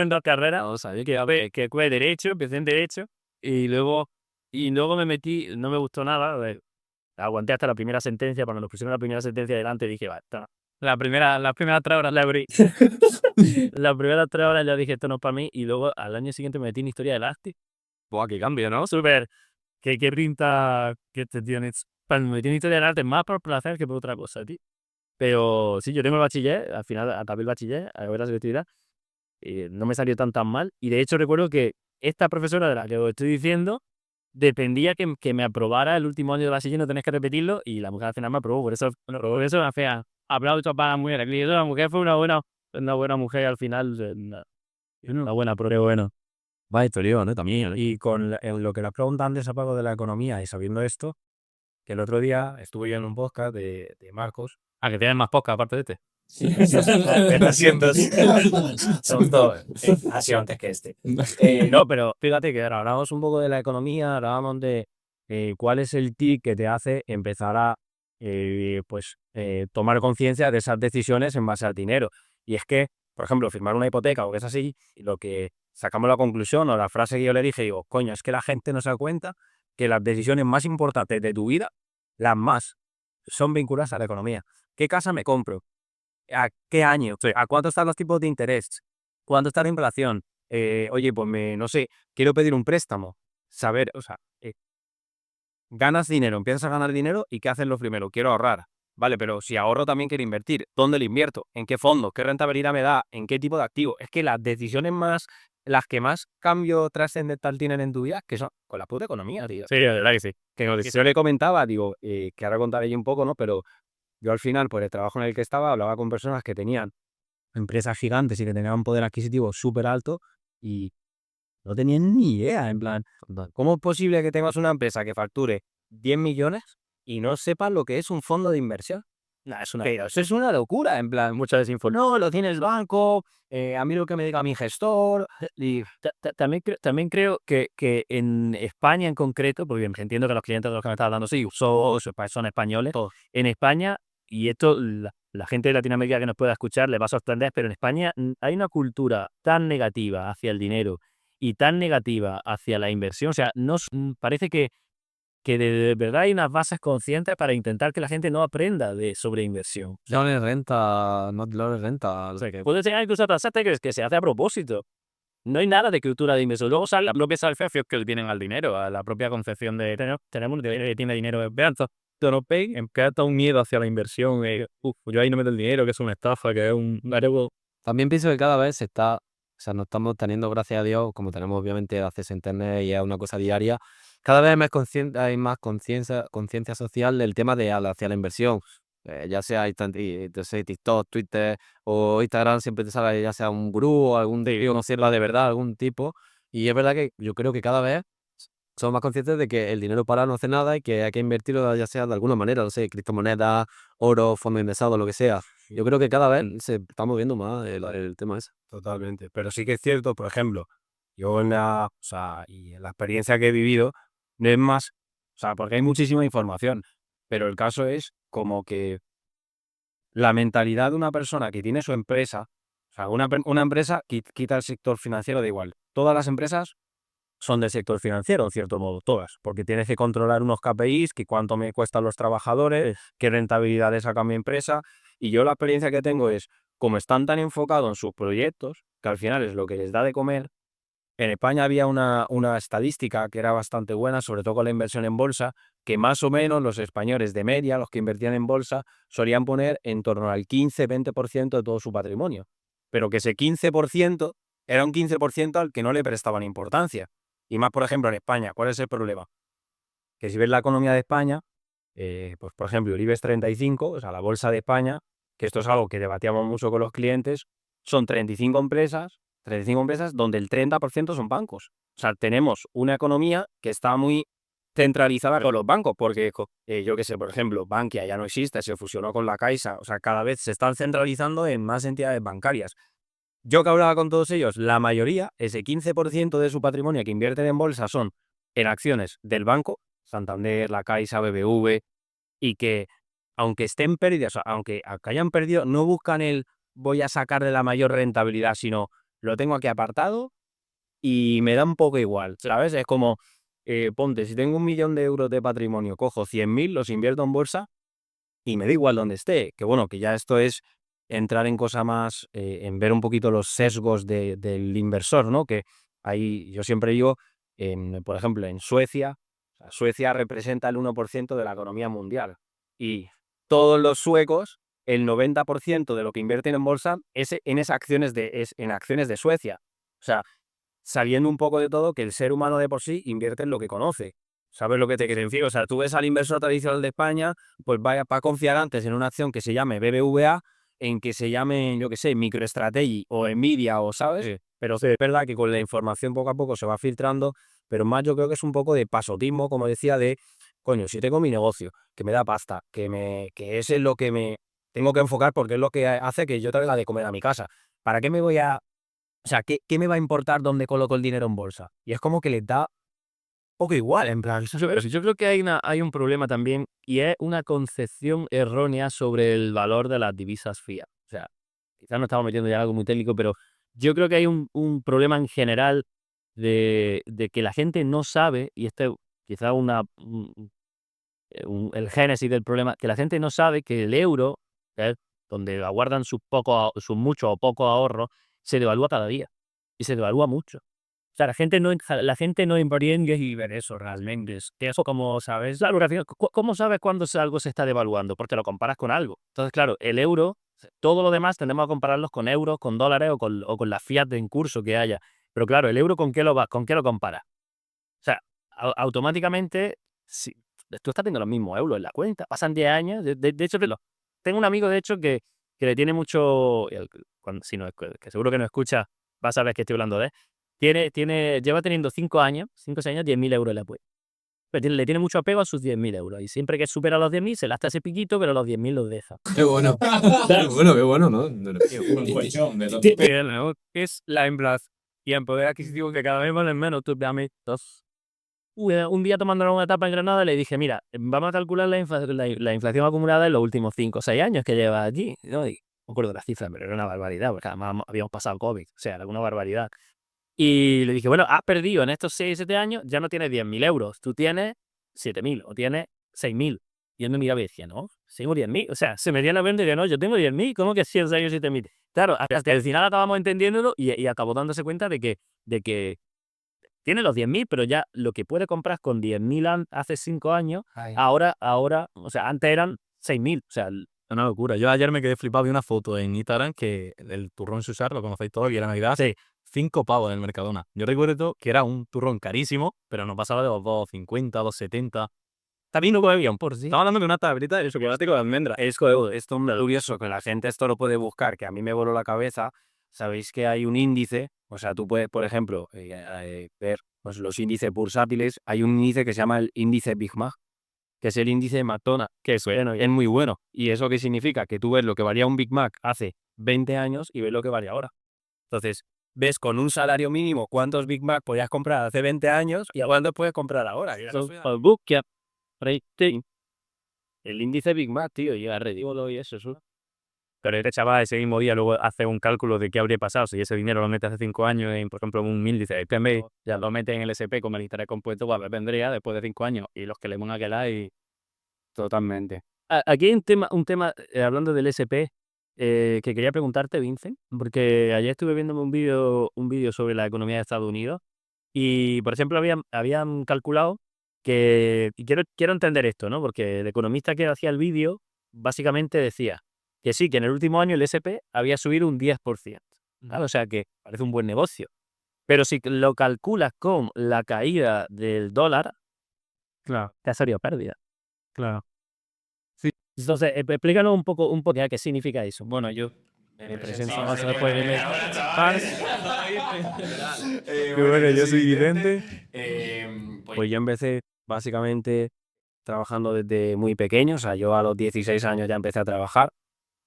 en 2 carreras, No sabía que fue Derecho, empecé en Derecho, y luego me metí, no me gustó nada, aguanté hasta la primera sentencia. Cuando nos pusieron la primera sentencia delante dije, va, las primeras 3 horas la abrí. Las primeras 3 horas ya dije, esto no es para mí. Y luego al año siguiente me metí en historia del arte. Buah, qué cambio, ¿no? Súper, qué pinta que te tienes. Me metí en historia del arte más por placer que por otra cosa, tío. Pero sí, yo tengo el bachiller, al final acabé el bachiller, a ver la selectividad, y no me salió tan mal. Y de hecho recuerdo que esta profesora de la que os estoy diciendo, dependía que me aprobara el último año de bachiller, no tenés que repetirlo, y la mujer al final me aprobó, por eso me fea. Aplausos para la mujer. La mujer fue una buena mujer al final, una buena, pero bueno. Va historia, ¿no? También. Y con en lo que le preguntan de ese pago de la economía y sabiendo esto, que el otro día estuve yo en un podcast de Marcos. Ah, que tienes más podcast aparte de este. Son dos. Ha sido antes que este. No, pero fíjate que ahora hablamos un poco de la economía, hablábamos de cuál es el tic que te hace empezar a tomar conciencia de esas decisiones en base al dinero. Y es que, por ejemplo, firmar una hipoteca o que es así, y lo que sacamos la conclusión o la frase que yo le dije, digo, coño, es que la gente no se da cuenta que las decisiones más importantes de tu vida, las más, son vinculadas a la economía. ¿Qué casa me compro? ¿A qué año? ¿A cuánto están los tipos de interés? ¿Cuánto está la inflación? Oye, pues no sé, quiero pedir un préstamo. Saber, o sea, ganas dinero, empiezas a ganar dinero y ¿qué haces lo primero? Quiero ahorrar. Vale, pero si ahorro también quiero invertir. ¿Dónde lo invierto? ¿En qué fondo? ¿Qué rentabilidad me da? ¿En qué tipo de activo? Es que las decisiones las que más cambio trascendental tienen en tu vida, que son con la puta economía, tío. Sí, de verdad que sí. Que yo le comentaba, digo, que ahora contaré yo un poco, ¿no? Pero yo al final, por el trabajo en el que estaba, hablaba con personas que tenían empresas gigantes y que tenían un poder adquisitivo súper alto y no tenían ni idea, en plan, ¿cómo es posible que tengas una empresa que facture 10 millones y no sepas lo que es un fondo de inversión? Nah, Pero eso es una locura, en plan, mucha desinformación. no, lo tiene el banco, a mí lo que me diga mi gestor. Y También creo que en España en concreto, porque entiendo que los clientes de los que me estás hablando sí, son españoles. Todos. En España, y esto la gente de Latinoamérica que nos pueda escuchar les va a sorprender, pero en España hay una cultura tan negativa hacia el dinero y tan negativa hacia la inversión. O sea, parece que de verdad hay unas bases conscientes para intentar que la gente no aprenda sobre inversión. No le renta, no le renta. O sea, que puede ser incluso tasarte que se hace a propósito. No hay nada de cultura de inversión. Luego sale la propia salfefios que vienen al dinero, a la propia concepción de tenemos que tiene dinero. Vean, no pay, que hasta un miedo hacia la inversión. Yo ahí no meto el dinero, que es una estafa, que es un algo. También pienso que cada vez o sea, no estamos teniendo, gracias a Dios, como tenemos obviamente acceso a internet y es una cosa diaria, cada vez hay más conciencia social del tema hacia la inversión. Ya sea TikTok, Twitter o Instagram, siempre te sale ya sea un gurú o algún tío, no sirva de verdad, algún tipo. Y es verdad que yo creo que cada vez somos más conscientes de que el dinero para no hace nada y que hay que invertirlo ya sea de alguna manera, no sé, criptomonedas, oro, fondos indexados, lo que sea. Yo creo que cada vez se está moviendo más el tema ese. totalmente. Pero sí que es cierto, por ejemplo, yo y en la experiencia que he vivido, no es más, o sea, porque hay muchísima información, pero el caso es como que la mentalidad de una persona que tiene su empresa, o sea, una empresa quita el sector financiero, da igual. Todas las empresas son del sector financiero, en cierto modo, todas, porque tienes que controlar unos KPIs, que cuánto me cuestan los trabajadores, qué rentabilidad saca mi empresa, y yo la experiencia que tengo es, como están tan enfocados en sus proyectos, que al final es lo que les da de comer. En España había una estadística que era bastante buena, sobre todo con la inversión en bolsa, que más o menos los españoles de media, los que invertían en bolsa, solían poner en torno al 15-20% de todo su patrimonio. Pero que ese 15% era un 15% al que no le prestaban importancia. Y más, por ejemplo, en España. ¿Cuál es el problema? Que si ves la economía de España, pues por ejemplo, el IBEX 35, o sea, la bolsa de España, que esto es algo que debatíamos mucho con los clientes, son 35 empresas donde el 30% son bancos. O sea, tenemos una economía que está muy centralizada con los bancos, porque yo qué sé, por ejemplo, Bankia ya no existe, se fusionó con la Caixa, o sea, cada vez se están centralizando en más entidades bancarias. Yo que hablaba con todos ellos, la mayoría, ese 15% de su patrimonio que invierten en bolsa son en acciones del banco, Santander, la Caixa, BBV, y que aunque estén perdidos, o sea, aunque hayan perdido, no buscan el voy a sacarle la mayor rentabilidad, sino lo tengo aquí apartado y me da un poco igual, ¿sabes? Es como, ponte, si tengo 1.000.000 de euros de patrimonio, cojo 100.000, los invierto en bolsa y me da igual donde esté. Que bueno, que ya esto es entrar en cosa más, en ver un poquito los sesgos del inversor, ¿no? Que ahí yo siempre digo, por ejemplo, en Suecia, o sea, Suecia representa el 1% de la economía mundial. Y todos los suecos, el 90% de lo que invierten en bolsa es en acciones de Suecia. O sea, sabiendo un poco de todo, que el ser humano de por sí invierte en lo que conoce. ¿Sabes lo que te quiero decir? O sea, tú ves al inversor tradicional de España, pues va a confiar antes en una acción que se llame BBVA, en que se llame, yo qué sé, MicroStrategy o Nvidia, o ¿sabes? Sí. Pero es verdad que con la información poco a poco se va filtrando, pero más yo creo que es un poco de pasotismo, como decía, de, coño, si tengo mi negocio, que me da pasta, que ese es lo que me tengo que enfocar porque es lo que hace que yo traiga de comer a mi casa. ¿Para qué me voy a o sea, ¿qué me va a importar dónde coloco el dinero en bolsa? Y es como que les da poco igual, en plan. Yo creo que hay un problema también y es una concepción errónea sobre el valor de las divisas fiat. O sea, quizás nos estamos metiendo ya en algo muy técnico, pero yo creo que hay un problema en general de que la gente no sabe, y este quizás el génesis del problema, que la gente no sabe que el euro, que es donde aguardan sus muchos o pocos ahorros, se devalúa cada día y se devalúa mucho. O sea, la gente no entiende y ver eso realmente. Es que eso como sabes, claro, al final, ¿cómo sabes cuándo algo se está devaluando? Porque lo comparas con algo. Entonces, claro, el euro, todo lo demás tendemos a compararlos con euros, con dólares o con la fiat en curso que haya. Pero claro, el euro ¿con qué lo comparas? O sea, automáticamente, si tú estás teniendo los mismos euros en la cuenta, pasan 10 años. De hecho, tengo un amigo, de hecho, que le tiene mucho. Si no, que seguro que no escucha, va a saber que estoy hablando de él. Lleva teniendo 5 años, 5 o 6 años, 10.000 euros en la cuenta. Pero le tiene mucho apego a sus 10.000 euros. Y siempre que supera los 10.000, se gasta ese piquito, pero los 10.000 los deja. Qué bueno. Qué bueno, ¿no? Un colchón de todo. ¿No? Es la inflación y el poder adquisitivo que cada vez valen menos. Tú, dame dos. Un día tomando una etapa en Granada le dije, mira, vamos a calcular la inflación acumulada en los últimos 5 o 6 años que lleva allí, ¿no? Y no me acuerdo de las cifras, pero era una barbaridad, porque además habíamos pasado COVID, o sea, era una barbaridad. Y le dije, bueno, has perdido en estos 6 o 7 años, ya no tienes 10.000 euros, tú tienes 7.000 o tienes 6.000. Y él me miraba y decía, no, tengo 10.000. O sea, se me dio la mente y decía, no, yo tengo 10.000, ¿cómo que 100 años 7.000? Claro, hasta el final acabamos entendiéndolo y acabó dándose cuenta de que tiene los 10.000, pero ya lo que puede comprar con 10.000 hace 5 años, Ay. ahora, o sea, antes eran 6.000. O sea, Una locura. Yo ayer me quedé flipado, vi una foto en Instagram que el turrón Susar, lo conocéis todos, que era Navidad, sí, 5 pavos en el Mercadona. Yo recuerdo que era un turrón carísimo, pero no pasaba de los 2,50, 2,70. También no comía por sí. Estamos hablando de una tableta de chocolate con almendra. Esto es curioso, que la gente esto lo puede buscar, que a mí me voló la cabeza. Sabéis que hay un índice, o sea, tú puedes, por ejemplo, ver pues, los índices bursátiles. Hay un índice que se llama el índice Big Mac, que es el índice de McDonald's, que es bueno, es muy bueno. ¿Y eso qué significa? Que tú ves lo que valía un Big Mac hace 20 años y ves lo que vale ahora. Entonces, ves con un salario mínimo cuántos Big Mac podías comprar hace 20 años y a cuántos puedes comprar ahora. Y eso es el índice Big Mac, tío, y a ridículo y eso. Pero este chaval ese mismo día luego hace un cálculo de qué habría pasado si ese dinero lo mete hace 5 años en, por ejemplo, un índice, este mes ya lo mete en el SP con el interés compuesto, pues vendría después de 5 años y los que le van a quedar y Totalmente. Aquí hay un tema hablando del SP, que quería preguntarte, Vincent, porque ayer estuve viéndome un vídeo sobre la economía de Estados Unidos y, por ejemplo, habían calculado que, y quiero entender esto, ¿no? Porque el economista que hacía el vídeo básicamente decía que sí, que en el último año el SP había subido un 10%, ¿vale? O sea que parece un buen negocio. Pero si lo calculas con la caída del dólar, Claro, te ha salido pérdida. claro. Entonces, explícanos un poco qué significa eso. Bueno, yo me presento, presento, vamos a después de bueno, yo soy Vicente. Pues yo empecé básicamente trabajando desde muy pequeño. O sea, yo a los 16 años ya empecé a trabajar.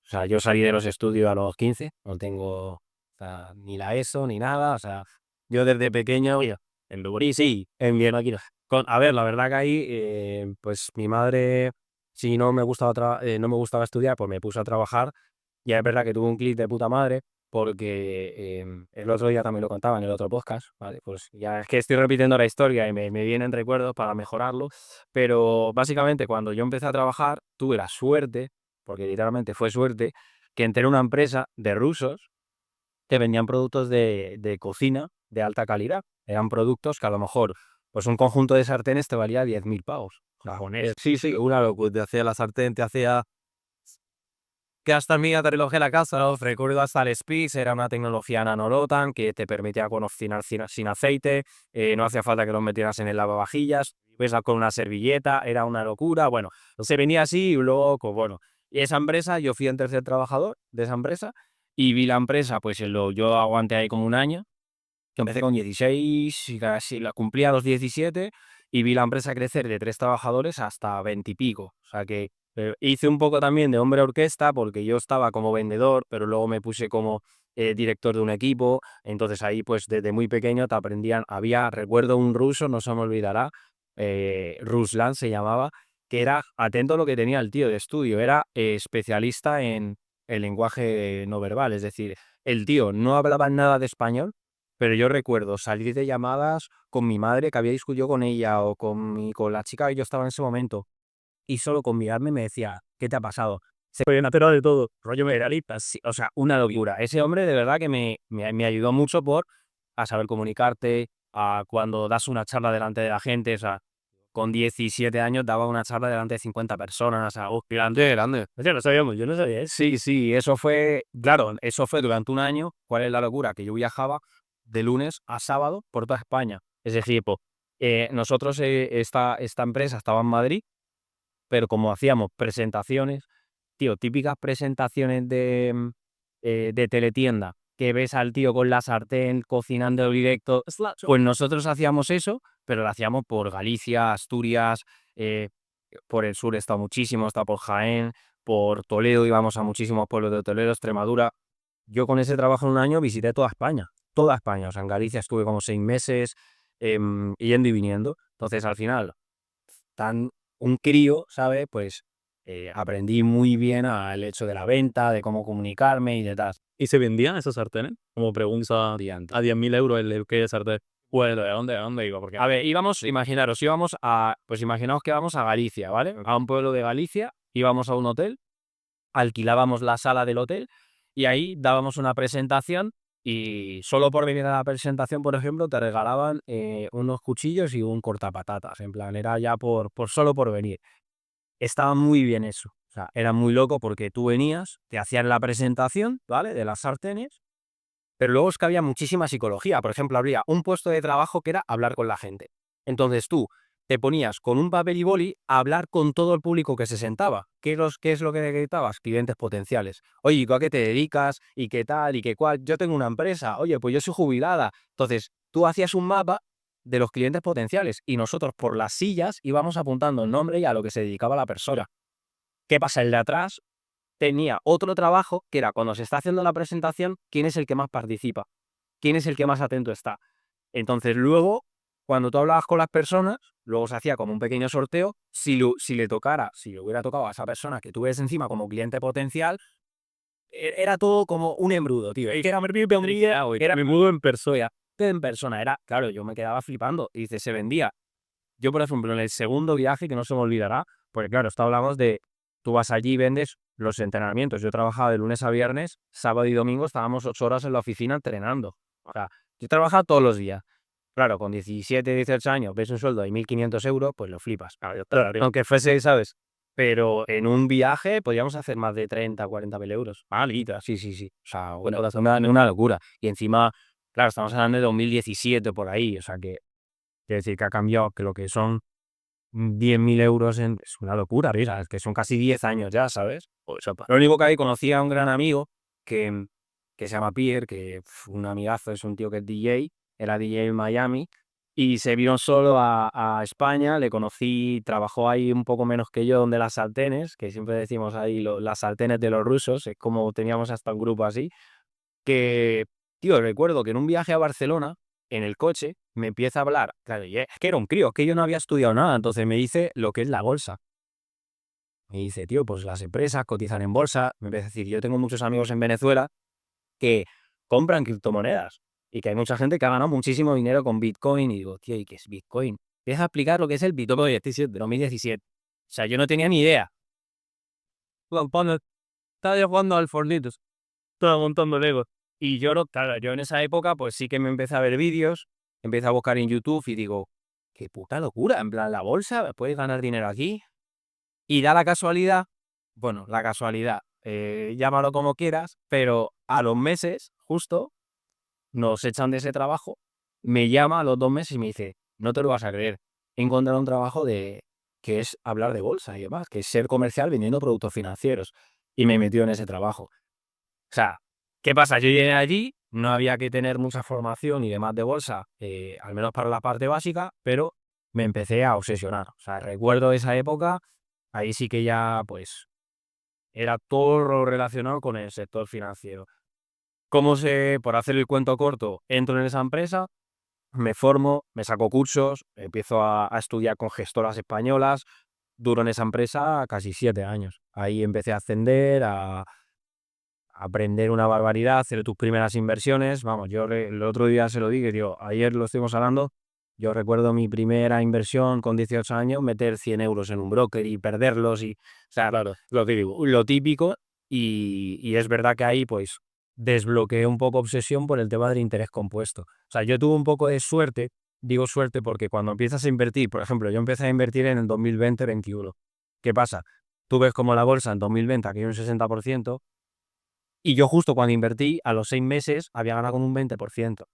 O sea, yo salí de los estudios a los 15. No tengo, o sea, ni la ESO ni nada. O sea, yo desde pequeño, oye, en Duburí sí, en mi máquina. A ver, la verdad que ahí, pues mi madre, si no me gustaba, no me gustaba estudiar, pues me puse a trabajar. Ya es verdad que tuve un clic de puta madre, porque el otro día también lo contaba en el otro podcast, ¿vale? Pues ya es que estoy repitiendo la historia y me vienen recuerdos para mejorarlo, pero básicamente cuando yo empecé a trabajar tuve la suerte, porque literalmente fue suerte, que entré en una empresa de rusos que vendían productos de cocina de alta calidad. Eran productos que a lo mejor, pues un conjunto de sartenes te valía 10.000 pavos. O sea, Sí, sí, una locura. Te hacía la sartén, te hacía que hasta mi tecnología la casa, ¿no? Recuerdo hasta el Spice, era una tecnología nanorotan que te permitía cocinar sin aceite, no hacía falta que los metieras en el lavavajillas, ves con una servilleta, era una locura, bueno, se venía así y luego, pues bueno, y esa empresa, yo fui el tercer trabajador de esa empresa y vi la empresa, pues yo aguanté ahí como un año, que empecé con 16 y casi la cumplía a los 17 y vi la empresa crecer de 3 trabajadores hasta 20 y pico. O sea que hice un poco también de hombre orquesta porque yo estaba como vendedor, pero luego me puse como director de un equipo. Entonces ahí pues desde muy pequeño te aprendían. Recuerdo un ruso, no se me olvidará, Ruslan se llamaba, que era atento a lo que tenía el tío de estudio. Era especialista en el lenguaje no verbal. Es decir, el tío no hablaba nada de español, pero yo recuerdo salir de llamadas con mi madre que había discutido con ella o con la chica que yo estaba en ese momento y solo con mirarme me decía, ¿qué te ha pasado? Se pueden hacer de todo, rollo realista, sí, o sea, una locura. Ese hombre de verdad que me ayudó mucho a saber comunicarte, a cuando das una charla delante de la gente, o sea, con 17 años daba una charla delante de 50 personas, o sea, grande, grande. Hostia, no sabíamos, yo no sabía eso. Sí, sí, eso fue, claro, eso fue durante un año. ¿Cuál es la locura? Que yo viajaba de lunes a sábado por toda España. Es decir, pues, nosotros, esta empresa estaba en Madrid, pero como hacíamos presentaciones, tío, típicas presentaciones de teletienda, que ves al tío con la sartén cocinando en directo, pues nosotros hacíamos eso, pero lo hacíamos por Galicia, Asturias, eh, por el sur he estado muchísimo, he estado por Jaén, por Toledo, íbamos a muchísimos pueblos de Toledo, Extremadura. Yo con ese trabajo en un año visité toda España, o sea, en Galicia estuve como 6 meses, yendo y viniendo. Entonces, al final, tan un crío, ¿sabes? Pues aprendí muy bien el hecho de la venta, de cómo comunicarme y de tal. ¿Y se vendían esos sartenes? Como pregunta Diante. a 10.000 euros el que sartén. Pues, ¿de dónde iba? Porque A ver, pues imaginaos que vamos a Galicia, ¿vale? A un pueblo de Galicia, íbamos a un hotel, alquilábamos la sala del hotel y ahí dábamos una presentación y solo por venir a la presentación, por ejemplo, te regalaban unos cuchillos y un cortapatatas. En plan, era ya solo por venir. Estaba muy bien eso. O sea, era muy loco porque tú venías, te hacían la presentación, ¿vale? De las sartenes, pero luego es que había muchísima psicología. Por ejemplo, habría un puesto de trabajo que era hablar con la gente. Entonces tú te ponías con un papel y boli a hablar con todo el público que se sentaba. ¿Qué es lo que detectabas? Clientes potenciales. Oye, ¿y tú a qué te dedicas? ¿Y qué tal? ¿Y qué cual? Yo tengo una empresa. Oye, pues yo soy jubilada. Entonces, tú hacías un mapa de los clientes potenciales y nosotros por las sillas íbamos apuntando el nombre y a lo que se dedicaba la persona. ¿Qué pasa? El de atrás tenía otro trabajo que era cuando se está haciendo la presentación, quién es el que más participa, quién es el que más atento está. Entonces luego, cuando tú hablabas con las personas, luego se hacía como un pequeño sorteo, si le hubiera tocado a esa persona que tú ves encima como cliente potencial, era todo como un embrudo, tío. Y que era Me mudo en persona. en persona. Era, claro, yo me quedaba flipando. Y dice, se vendía. Yo, por ejemplo, en el segundo viaje, que no se me olvidará, porque claro, esto hablamos de, tú vas allí y vendes los entrenamientos. Yo trabajaba de lunes a viernes, sábado y domingo estábamos 8 horas en la oficina entrenando. O sea, yo trabajaba todos los días. Claro, con 17, 18 años, ves un sueldo de 1.500 euros, pues lo flipas. Aunque fuese, ¿sabes? Pero en un viaje podríamos hacer más de 30, 40.000 euros. Malita, sí, sí, sí. O sea, bueno, una locura. Y encima, claro, estamos hablando de 2017 por ahí. O sea, que quiere decir que ha cambiado, que lo que son 10.000 euros es una locura, mira, es que son casi 10 años ya, ¿sabes? Lo único que ahí conocí a un gran amigo que se llama Pierre, que un amigazo, es un tío que es DJ, era DJ en Miami, y se vino solo a España, le conocí, trabajó ahí un poco menos que yo, donde las sartenes, que siempre decimos ahí las sartenes de los rusos, es como teníamos hasta un grupo así, que, tío, recuerdo que en un viaje a Barcelona, en el coche, me empieza a hablar, claro, y es que era un crío, es que yo no había estudiado nada, entonces me dice lo que es la bolsa. Me dice, tío, pues las empresas cotizan en bolsa. Me empieza a decir, yo tengo muchos amigos en Venezuela que compran criptomonedas y que hay mucha gente que ha ganado muchísimo dinero con Bitcoin. Y digo, tío, ¿y qué es Bitcoin? Empieza a explicar lo que es el Bitcoin de 2017. O sea, yo no tenía ni idea. Estaba yo jugando al Fortnite. Estaba montando Lego. Y yo, claro, yo en esa época, pues sí que me empecé a ver vídeos, empecé a buscar en YouTube y digo, qué puta locura, en plan, la bolsa, puedes ganar dinero aquí. Y da la casualidad, bueno, la casualidad, llámalo como quieras, pero a los meses, justo, nos echan de ese trabajo, me llama a los 2 meses y me dice, no te lo vas a creer, he encontrado un trabajo que es hablar de bolsa y demás, que es ser comercial vendiendo productos financieros. Y me metió en ese trabajo. O sea, ¿qué pasa? Yo llegué allí, no había que tener mucha formación y demás de bolsa, al menos para la parte básica, pero me empecé a obsesionar. O sea, recuerdo esa época, ahí sí que ya, pues, era todo lo relacionado con el sector financiero. Por hacer el cuento corto, entro en esa empresa, me formo, me saco cursos, empiezo a estudiar con gestoras españolas, duro en esa empresa casi 7 años. Ahí empecé a ascender, a aprender una barbaridad, hacer tus primeras inversiones. Vamos, yo el otro día se lo dije, tío, ayer lo estuvimos hablando. Yo recuerdo mi primera inversión con 18 años, meter 100 euros en un broker y perderlos. O sea, Claro. lo típico. Y es verdad que ahí, pues, desbloqueé un poco obsesión por el tema del interés compuesto. O sea, yo tuve un poco de suerte, digo suerte porque cuando empiezas a invertir, por ejemplo, yo empecé a invertir en el 2020-21. ¿Qué pasa? Tú ves como la bolsa en 2020 aquí hay un 60%, y yo justo cuando invertí, a los 6 meses, había ganado con un 20%.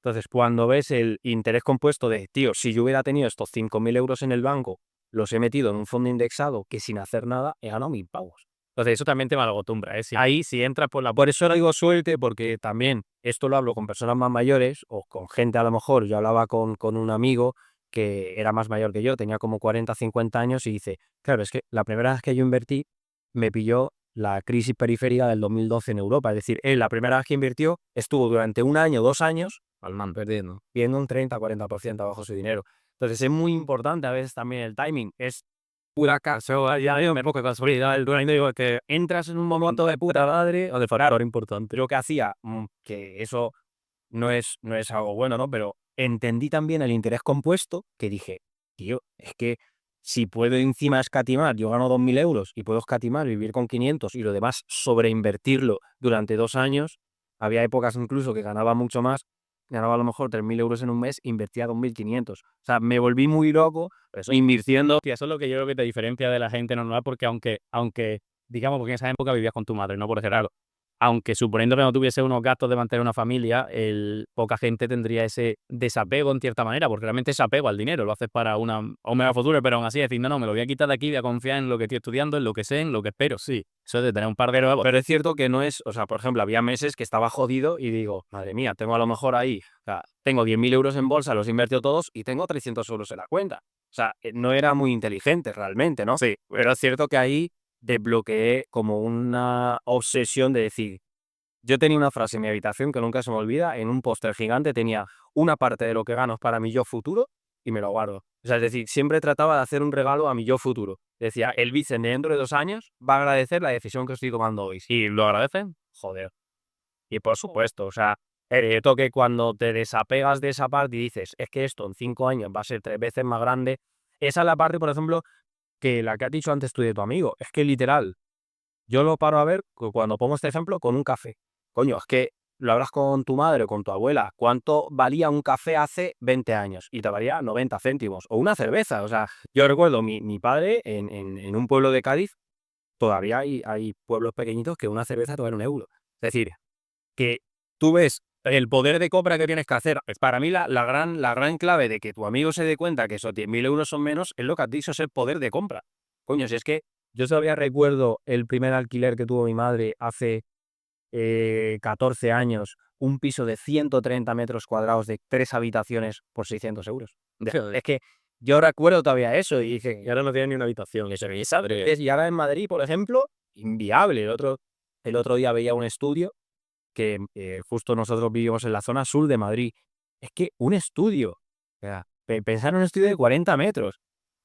Entonces, cuando ves el interés compuesto de, tío, si yo hubiera tenido estos 5.000 euros en el banco, los he metido en un fondo indexado que sin hacer nada he ganado 1.000 pavos. Entonces, eso también te malacostumbra, ¿eh? Ahí, si entras por la... Por eso no digo suerte, porque también esto lo hablo con personas más mayores o con gente a lo mejor. Yo hablaba con un amigo que era más mayor que yo, tenía como 40, 50 años y dice, claro, es que la primera vez que yo invertí me pilló la crisis periférica del 2012 en Europa. Es decir, él la primera vez que invirtió estuvo durante 1 año, 2 años, Palman perdiendo. viendo un 30-40% abajo su dinero. Entonces es muy importante a veces también el timing. Es pura caso, ya digo, me poco casualidad. El dueño digo que entras en un momento de puta madre o de fararo importante. Yo que hacía, que eso no es algo bueno, ¿no? Pero entendí también el interés compuesto que dije, tío, es que si puedo encima escatimar, yo gano 2.000 euros y puedo escatimar, vivir con 500 y lo demás sobreinvertirlo durante 2 años, había épocas incluso que ganaba mucho más, ganaba a lo mejor 3.000 euros en un mes, invertía 2.500. O sea, me volví muy loco invirtiendo. Y eso es lo que yo creo que te diferencia de la gente normal, porque aunque digamos, porque en esa época vivías con tu madre, no por ser algo. Aunque suponiendo que no tuviese unos gastos de mantener una familia, poca gente tendría ese desapego en cierta manera, porque realmente es apego al dinero, lo haces para un mega futuro, pero aún así decir, no, no, me lo voy a quitar de aquí, voy a confiar en lo que estoy estudiando, en lo que sé, en lo que espero, sí. Eso es de tener un par de euros. Pero es cierto que no es, o sea, por ejemplo, había meses que estaba jodido y digo, madre mía, tengo a lo mejor ahí, o sea, tengo 10.000 euros en bolsa, los he invertido todos y tengo 300 euros en la cuenta. O sea, no era muy inteligente realmente, ¿no? Sí. Pero es cierto que ahí desbloqueé como una obsesión de decir, yo tenía una frase en mi habitación que nunca se me olvida, en un póster gigante tenía una parte de lo que gano es para mi yo futuro y me lo guardo. O sea, es decir, siempre trataba de hacer un regalo a mi yo futuro. decía, el Vicen dentro de 2 años va a agradecer la decisión que estoy tomando hoy. ¿Y lo agradecen? Joder. Y por supuesto, o sea, el toque cuando te desapegas de esa parte y dices, es que esto en 5 años va a ser 3 veces más grande, esa es la parte, por ejemplo, que la que has dicho antes tú de tu amigo. Es que literal, yo lo paro a ver cuando pongo este ejemplo con un café. Coño, es que lo hablas con tu madre o con tu abuela. ¿Cuánto valía un café hace 20 años? Y te valía 90 céntimos. O una cerveza. O sea, yo recuerdo mi padre en un pueblo de Cádiz, todavía hay pueblos pequeñitos que una cerveza te vale 1 euro. Es decir, que tú ves el poder de compra que tienes que hacer. Para mí la gran clave de que tu amigo se dé cuenta que esos 10.000 euros son menos es lo que has dicho, es el poder de compra. Coño, si es que yo todavía recuerdo el primer alquiler que tuvo mi madre hace 14 años, un piso de 130 metros cuadrados de 3 habitaciones por 600 euros. Es que yo recuerdo todavía eso y dije, Y ahora no tiene ni una habitación. Eso que sabe. y ahora en Madrid, por ejemplo, inviable. El otro día veía un estudio que justo nosotros vivimos en la zona sur de Madrid. Es que un estudio, o sea, pensar en un estudio de 40 metros,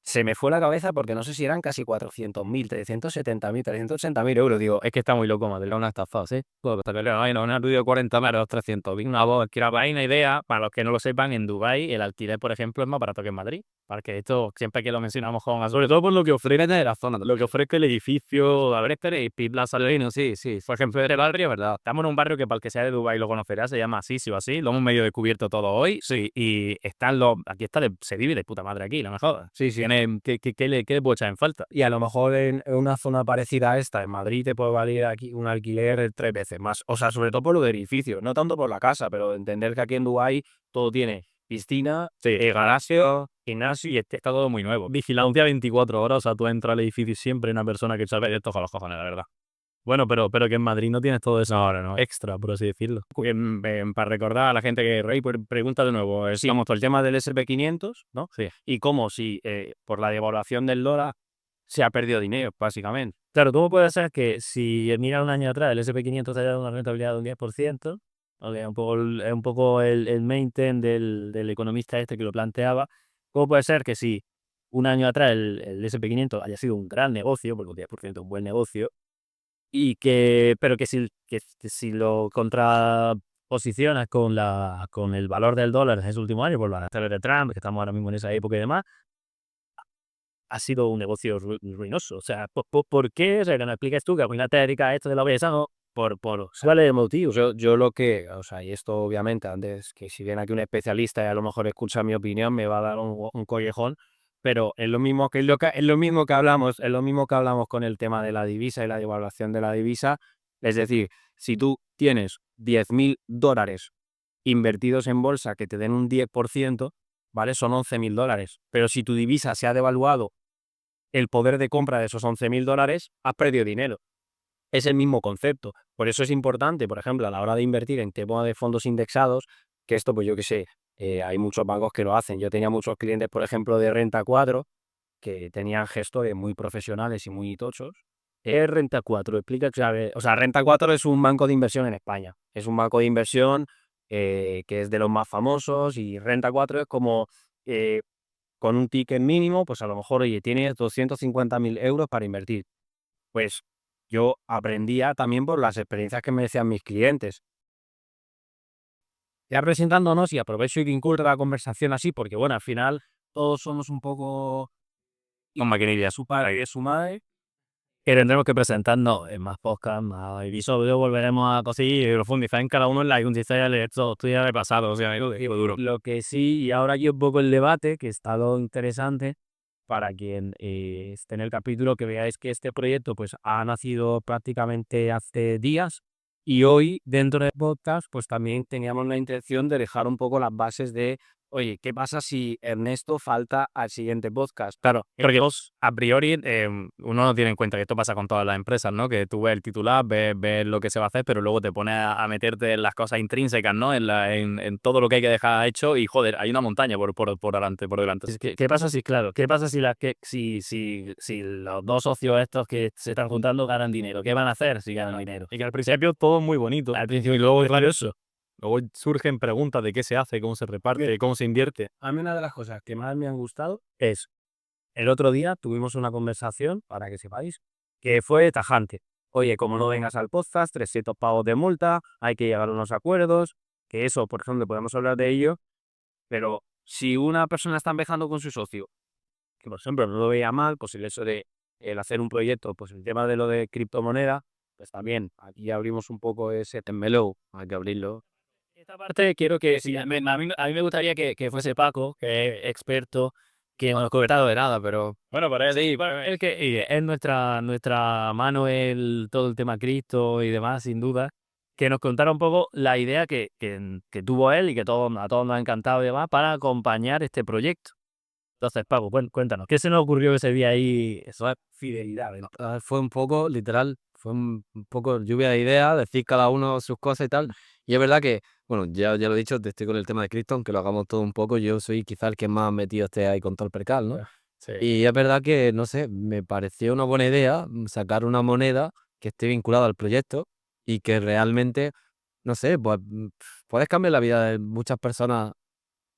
se me fue la cabeza porque no sé si eran casi 400.000, 370.000, 380.000 euros. Digo, Es que está muy loco Madrid. Era una estafa, ¿sí? Pues, bueno, un estudio de 40 metros, 300.000. Una voz, que para una idea, para los que no lo sepan, en Dubái el alquiler, por ejemplo, es más barato que en Madrid. Para que esto, siempre que lo mencionamos con sobre todo por lo que ofrece de la zona, lo que ofrece el edificio, a ver, Plaza Reino, sí. Por ejemplo, el barrio, ¿verdad? Estamos en un barrio que para el que sea de Dubái lo conocerá, se llama Asís o así, lo hemos medio descubierto todo hoy, sí, y están aquí está, se vive de puta madre aquí, la mejor. sí, sí. ¿Qué le puedo echar en falta? Y a lo mejor en una zona parecida a esta, en Madrid, te puede valer aquí un alquiler 3 veces más. O sea, sobre todo por lo de edificio, no tanto por la casa, pero entender que aquí en Dubái todo tiene piscina, garaje, Gimnasio y está todo muy nuevo. Vigilancia 24 horas, o sea, tú entras al edificio y siempre hay una persona que sabe esto con los cojones, la verdad. Bueno, pero que en Madrid no tienes todo eso ahora, ¿no? Extra, por así decirlo. para recordar a la gente que Rey pregunta de nuevo, digamos, todo el tema del SP500, ¿no? Sí. Y cómo si por la devaluación del dólar se ha perdido dinero, básicamente. Claro, ¿cómo puede ser que si mira un año atrás el SP500 te haya dado una rentabilidad de un 10%, okay, es un poco el main theme del economista este que lo planteaba, ¿cómo puede ser que si un año atrás el SP500 haya sido un gran negocio, porque un 10% es un buen negocio, pero que si lo contraposicionas con el valor del dólar en ese último año, por la tele de Trump, que estamos ahora mismo en esa época y demás, ha sido un negocio ruinoso? O sea, ¿por qué? O sea, que me expliques tú, que al final te dedicas a esto de la belleza, ¿no? ¿Cuál es el motivo? Yo lo que, o sea, y esto obviamente antes que si viene aquí un especialista y a lo mejor escucha mi opinión me va a dar un collejón, pero es lo mismo es lo mismo que hablamos con el tema de la divisa y la devaluación de la divisa. Es decir, si tú tienes 10.000 dólares invertidos en bolsa que te den un 10%, ¿vale? Son 11.000 dólares. Pero si tu divisa se ha devaluado el poder de compra de esos 11.000 dólares, has perdido dinero. Es el mismo concepto. Por eso es importante, por ejemplo, a la hora de invertir en tema de fondos indexados, que esto, pues yo qué sé, hay muchos bancos que lo hacen. Yo tenía muchos clientes, por ejemplo, de Renta 4, que tenían gestores muy profesionales y muy tochos. Es Renta 4, explica clave. O sea, Renta 4 es un banco de inversión en España. Es un banco de inversión que es de los más famosos y Renta 4 es como con un ticket mínimo, pues a lo mejor, oye, tienes 250.000 euros para invertir. Pues yo aprendía también por las experiencias que me decían mis clientes. Ya presentándonos, y aprovecho y vinculo la conversación así, porque bueno, al final todos somos un poco Con maquinaria su padre y su madre. que tendremos que presentarnos en más podcasts, más episodios, volveremos a conseguir profundizar en cada uno en la inconsistencia de esto, esto ya he pasado, o sea, digo duro. Lo que sí, y ahora aquí un poco el debate, que ha estado interesante, para quien esté en el capítulo, que veáis que este proyecto pues ha nacido prácticamente hace días y hoy dentro del podcast pues también teníamos la intención de dejar un poco las bases de, oye, ¿qué pasa si Ernesto falta al siguiente podcast? Claro, porque vos, a priori, uno no tiene en cuenta que esto pasa con todas las empresas, ¿no? Que tú ves el titular, ves lo que se va a hacer, pero luego te pones a meterte en las cosas intrínsecas, ¿no? En todo lo que hay que dejar hecho y, joder, hay una montaña por delante. ¿Qué pasa si, claro, qué pasa si los dos socios estos que se están juntando ganan dinero? ¿Qué van a hacer si ganan dinero? Y que al principio todo es muy bonito. Al principio y luego, claro, eso. Luego surgen preguntas de qué se hace, cómo se reparte, cómo se invierte. A mí una de las cosas que más me han gustado es el otro día tuvimos una conversación, para que sepáis, que fue tajante. Oye, como no vengas al podcast, 300 pavos de multa, hay que llegar a unos acuerdos, que eso, por ejemplo, podemos hablar de ello, pero si una persona está empezando con su socio, que por ejemplo no lo veía mal, pues el hecho de el hacer un proyecto, pues el tema de lo de criptomoneda, pues también aquí abrimos un poco ese mellow, hay que abrirlo. Esta parte quiero que, sí, a mí me gustaría que fuese Paco, que es experto, que no nos comentado de nada, pero Bueno, pero sí, bueno, es que es nuestra mano todo el tema cripto y demás, sin duda, que nos contara un poco la idea que tuvo él y que a todos nos ha encantado y demás para acompañar este proyecto. Entonces, Paco, cuéntanos, ¿qué se nos ocurrió ese día ahí? Eso es fidelidad, ¿no? Fue un poco, literal, fue un poco lluvia de ideas, decir cada uno sus cosas y tal. Y es verdad que, bueno, ya lo he dicho, estoy con el tema de cripto, aunque lo hagamos todo un poco, yo soy quizá el que más metido esté ahí con todo el percal, ¿no? Sí. Y es verdad que, no sé, me pareció una buena idea sacar una moneda que esté vinculada al proyecto y que realmente, no sé, pues puedes cambiar la vida de muchas personas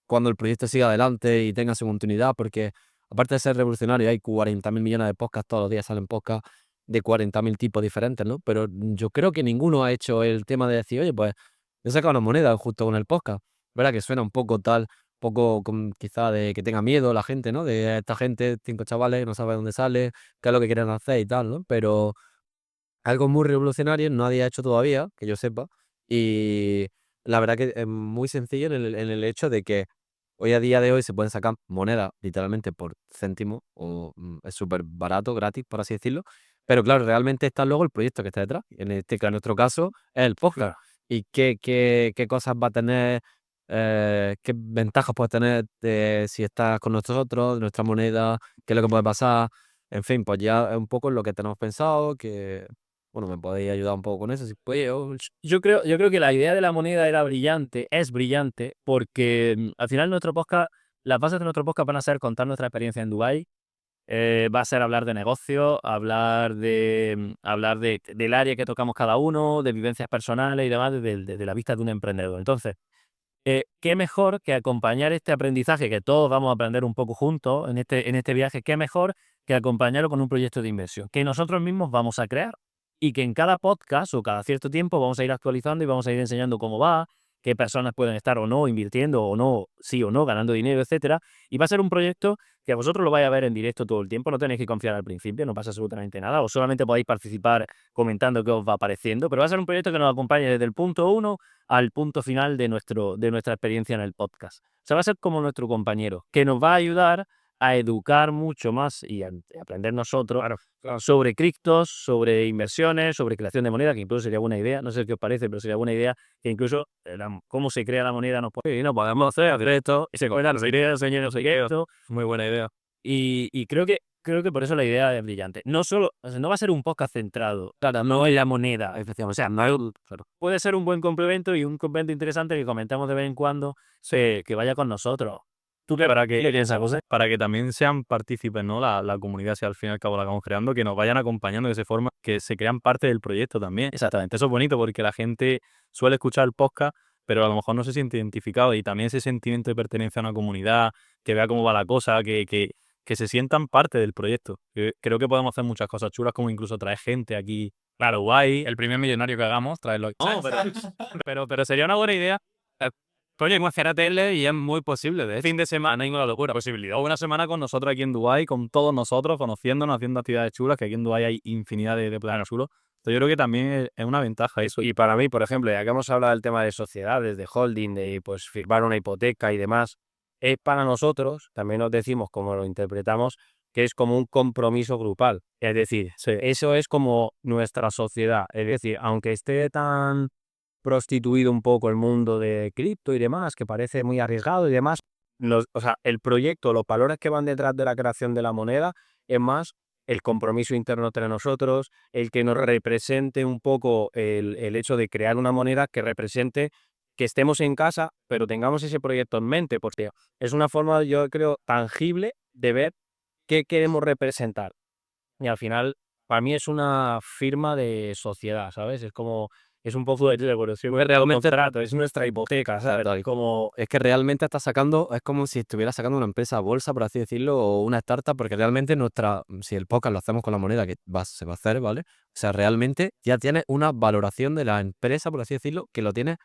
cuando el proyecto siga adelante y tenga su continuidad, porque aparte de ser revolucionario, hay 40.000 millones de podcasts, todos los días salen podcasts de 40.000 tipos diferentes, ¿no? Pero yo creo que ninguno ha hecho el tema de decir, oye, pues yo he sacado una moneda justo con el podcast, ¿verdad? Que suena un poco tal, poco quizá de que tenga miedo la gente, ¿no? De esta gente, 5 chavales, no sabe dónde sale, qué es lo que quieren hacer y tal, ¿no? Pero algo muy revolucionario nadie ha hecho todavía, que yo sepa, y la verdad que es muy sencillo en el hecho de que hoy a día de hoy se pueden sacar monedas literalmente por céntimo o es súper barato, gratis, por así decirlo. Pero claro, realmente está luego el proyecto que está detrás. En nuestro caso es el podcast. ¿Y qué cosas va a tener, qué ventajas puede tener si estás con nosotros, nuestra moneda, qué es lo que puede pasar? En fin, pues ya es un poco lo que tenemos pensado, que, bueno, me podéis ayudar un poco con eso, si Oye, yo creo que la idea de la moneda era brillante, es brillante, porque al final las bases de nuestro podcast van a ser contar nuestra experiencia en Dubái, va a ser hablar de negocio, del área que tocamos cada uno, de vivencias personales y demás, desde la vista de un emprendedor. Entonces, qué mejor que acompañar este aprendizaje, que todos vamos a aprender un poco juntos en este viaje, qué mejor que acompañarlo con un proyecto de inversión, que nosotros mismos vamos a crear y que en cada podcast o cada cierto tiempo vamos a ir actualizando y vamos a ir enseñando cómo va, qué personas pueden estar o no invirtiendo o no, sí o no, ganando dinero, etcétera. Y va a ser un proyecto que vosotros lo vais a ver en directo todo el tiempo, no tenéis que confiar al principio, no pasa absolutamente nada, o solamente podéis participar comentando qué os va apareciendo, pero va a ser un proyecto que nos acompañe desde el punto uno al punto final de nuestra experiencia en el podcast. O sea, va a ser como nuestro compañero, que nos va a ayudar a educar mucho más y a aprender nosotros sobre criptos, sobre inversiones, sobre creación de moneda, que incluso sería buena idea, no sé qué os parece, pero sería buena idea que incluso cómo se crea la moneda nos puede, no podemos hacer esto, y se cuentan las ideas, no sé qué, esto, muy buena idea. y creo que por eso la idea es brillante. No solo, o sea, no va a ser un podcast centrado, claro, no en la moneda, efectivamente, o sea, no es claro. Puede ser un buen complemento y un complemento interesante que comentamos de vez en cuando, que vaya con nosotros. ¿Tú qué piensas, José? Para que también sean partícipes, ¿no? La comunidad, si al fin y al cabo la vamos creando, que nos vayan acompañando de esa forma, que se crean parte del proyecto también. Exactamente. Eso es bonito porque la gente suele escuchar el podcast, pero a lo mejor no se siente identificado y también ese sentimiento de pertenencia a una comunidad, que vea cómo va la cosa, que se sientan parte del proyecto. Creo que podemos hacer muchas cosas chulas, como incluso traer gente aquí. Claro, guay, el primer millonario que hagamos, traerlo. No, pero sería una buena idea. Oye, hemos a tele y es muy posible. De fin de semana hay una locura. Posibilidad. O una semana con nosotros aquí en Dubái, con todos nosotros, conociéndonos, haciendo actividades chulas, que aquí en Dubái hay infinidad de planes chulos. Entonces yo creo que también es una ventaja eso. Y para mí, por ejemplo, ya que hemos hablado del tema de sociedades, de holding, de pues firmar una hipoteca y demás, es para nosotros, también nos decimos como lo interpretamos, que es como un compromiso grupal. Es decir, eso es como nuestra sociedad. Es decir, aunque esté tan prostituido un poco el mundo de cripto y demás, que parece muy arriesgado y demás, o sea, el proyecto, los valores que van detrás de la creación de la moneda, es más el compromiso interno entre nosotros, el que nos represente un poco el hecho de crear una moneda que represente que estemos en casa, pero tengamos ese proyecto en mente, porque es una forma, yo creo, tangible de ver qué queremos representar. Y al final, para mí es una firma de sociedad, ¿sabes? Es como es un pozo de devolución. Pues realmente Contrato, es nuestra hipoteca, ¿sabes? Tal, como es que realmente estás sacando, es como si estuvieras sacando una empresa a bolsa, por así decirlo, o una startup, porque realmente si el podcast lo hacemos con la moneda que se va a hacer, ¿vale? O sea, realmente ya tienes una valoración de la empresa, por así decirlo, que lo tienes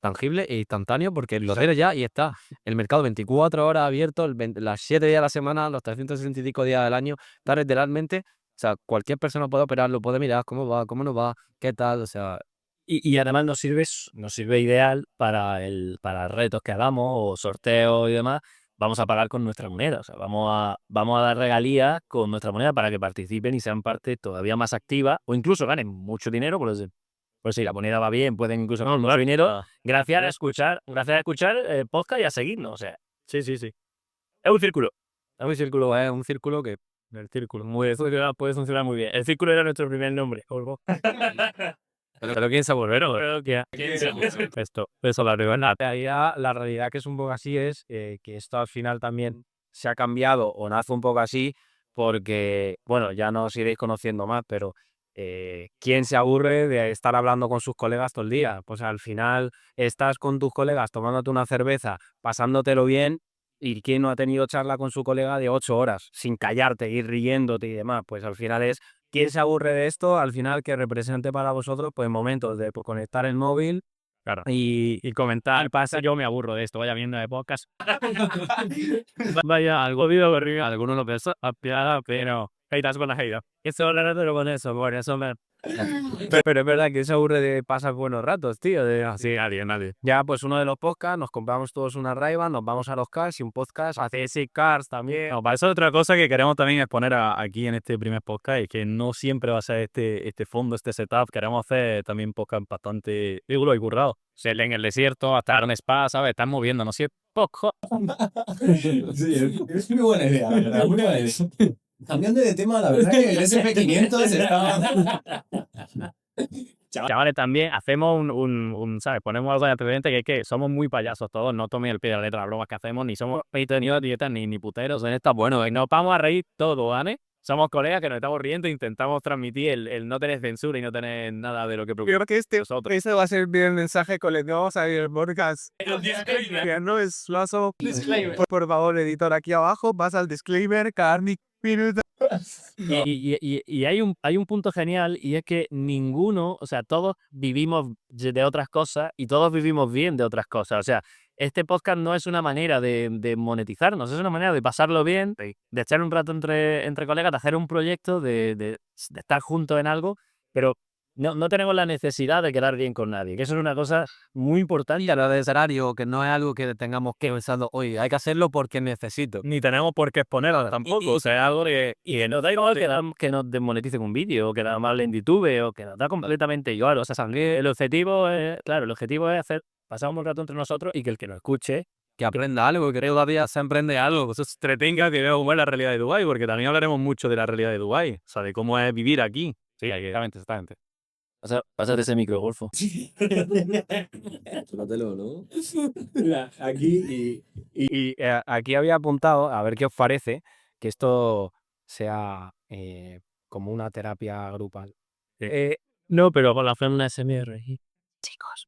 tangible e instantáneo, porque lo tienes ya y está el mercado 24 horas abierto, las 7 días de la semana, los 365 días del año, está literalmente, o sea, cualquier persona puede operarlo, puede mirar cómo va, cómo no va, qué tal, o sea, Y además nos sirve ideal para retos que hagamos o sorteos y demás. Vamos a pagar con nuestra moneda. O sea, vamos a dar regalías con nuestra moneda para que participen y sean parte todavía más activa o incluso ganen mucho dinero. Pues si la moneda va bien, pueden incluso ganar mucho dinero gracias a escuchar podcast y a seguirnos. O sea, sí. Es un círculo. es un círculo que El círculo. Puede funcionar muy bien. El círculo era nuestro primer nombre. Olgo. pero quién se volver, Creo que eso la verdad. La realidad que es un poco así es que esto al final también se ha cambiado o nace un poco así porque, bueno, ya no os iréis conociendo más, pero ¿quién se aburre de estar hablando con sus colegas todo el día? Pues al final estás con tus colegas tomándote una cerveza, pasándotelo bien, y ¿quién no ha tenido charla con su colega de 8 horas sin callarte, ir riéndote y demás? Pues al final es ¿quién se aburre de esto? Al final, que represente para vosotros, pues momentos de conectar el móvil Claro. y Comentar, pasa, yo me aburro de esto, vaya viendo de podcast. Vaya, algo vivo arriba, algunos lo piensan, pero haters con la haters. Eso pero con eso, por eso me... Pero es verdad que se aburre de pasar buenos ratos, tío. Así, nadie. Ya, pues uno de los podcasts, nos compramos todos una Ray-Ban, nos vamos a los cars y un podcast, hace ese cars también. No, para eso otra cosa que queremos también exponer aquí en este primer podcast es que no siempre va a ser este fondo, este setup. Queremos hacer también podcast bastante igual y currado. Se lee en el desierto, hasta en un spa, ¿sabes? Están moviéndonos. Si es poco. Sí, es muy buena idea, la verdad, muy buena idea. Cambiando de tema, la verdad que el SP500 está... Chavales, también hacemos ¿sabes? Ponemos algo de antecedente que es que somos muy payasos todos, no tomen el pie de la letra las bromas que hacemos, ni somos peitos ni dietas, ni puteros, en esta bueno, nos vamos a reír todo, ¿vale? Somos colegas que nos estamos riendo e intentamos transmitir el no tener censura y no tener nada de lo que preocupa. Creo que ese va a ser bien el mensaje con el que vamos a ir el podcast. No es lazo. Por favor, editor, aquí abajo, vas al disclaimer, Carni, minuto. Y hay un punto genial y es que ninguno, o sea, todos vivimos de otras cosas y todos vivimos bien de otras cosas. O sea, este podcast no es una manera de monetizarnos, es una manera de pasarlo bien, de echar un rato entre colegas, de hacer un proyecto, de estar juntos en algo, pero no tenemos la necesidad de quedar bien con nadie, que eso es una cosa muy importante. y a lo necesario, que no es algo que tengamos que pensando, oye, hay que hacerlo porque necesito. Ni tenemos por qué exponerlo tampoco. O sea, es algo de... Y que nos da igual que nos desmoneticen un vídeo, o que nada más en YouTube, o que nos da completamente igual. O sea, el objetivo es pasar un rato entre nosotros y que el que nos escuche, Que aprenda algo, que cada día se emprende algo. que se entretenga, que vea cómo es la realidad de Dubái, porque también hablaremos mucho de la realidad de Dubái. O sea, de cómo es vivir aquí. sí, exactamente. Pásate ese micro, Golfo. Tómatelo, ¿no? Mira, aquí Aquí había apuntado, a ver qué os parece, que esto sea como una terapia grupal. No, pero con la fe en una SMR. Chicos.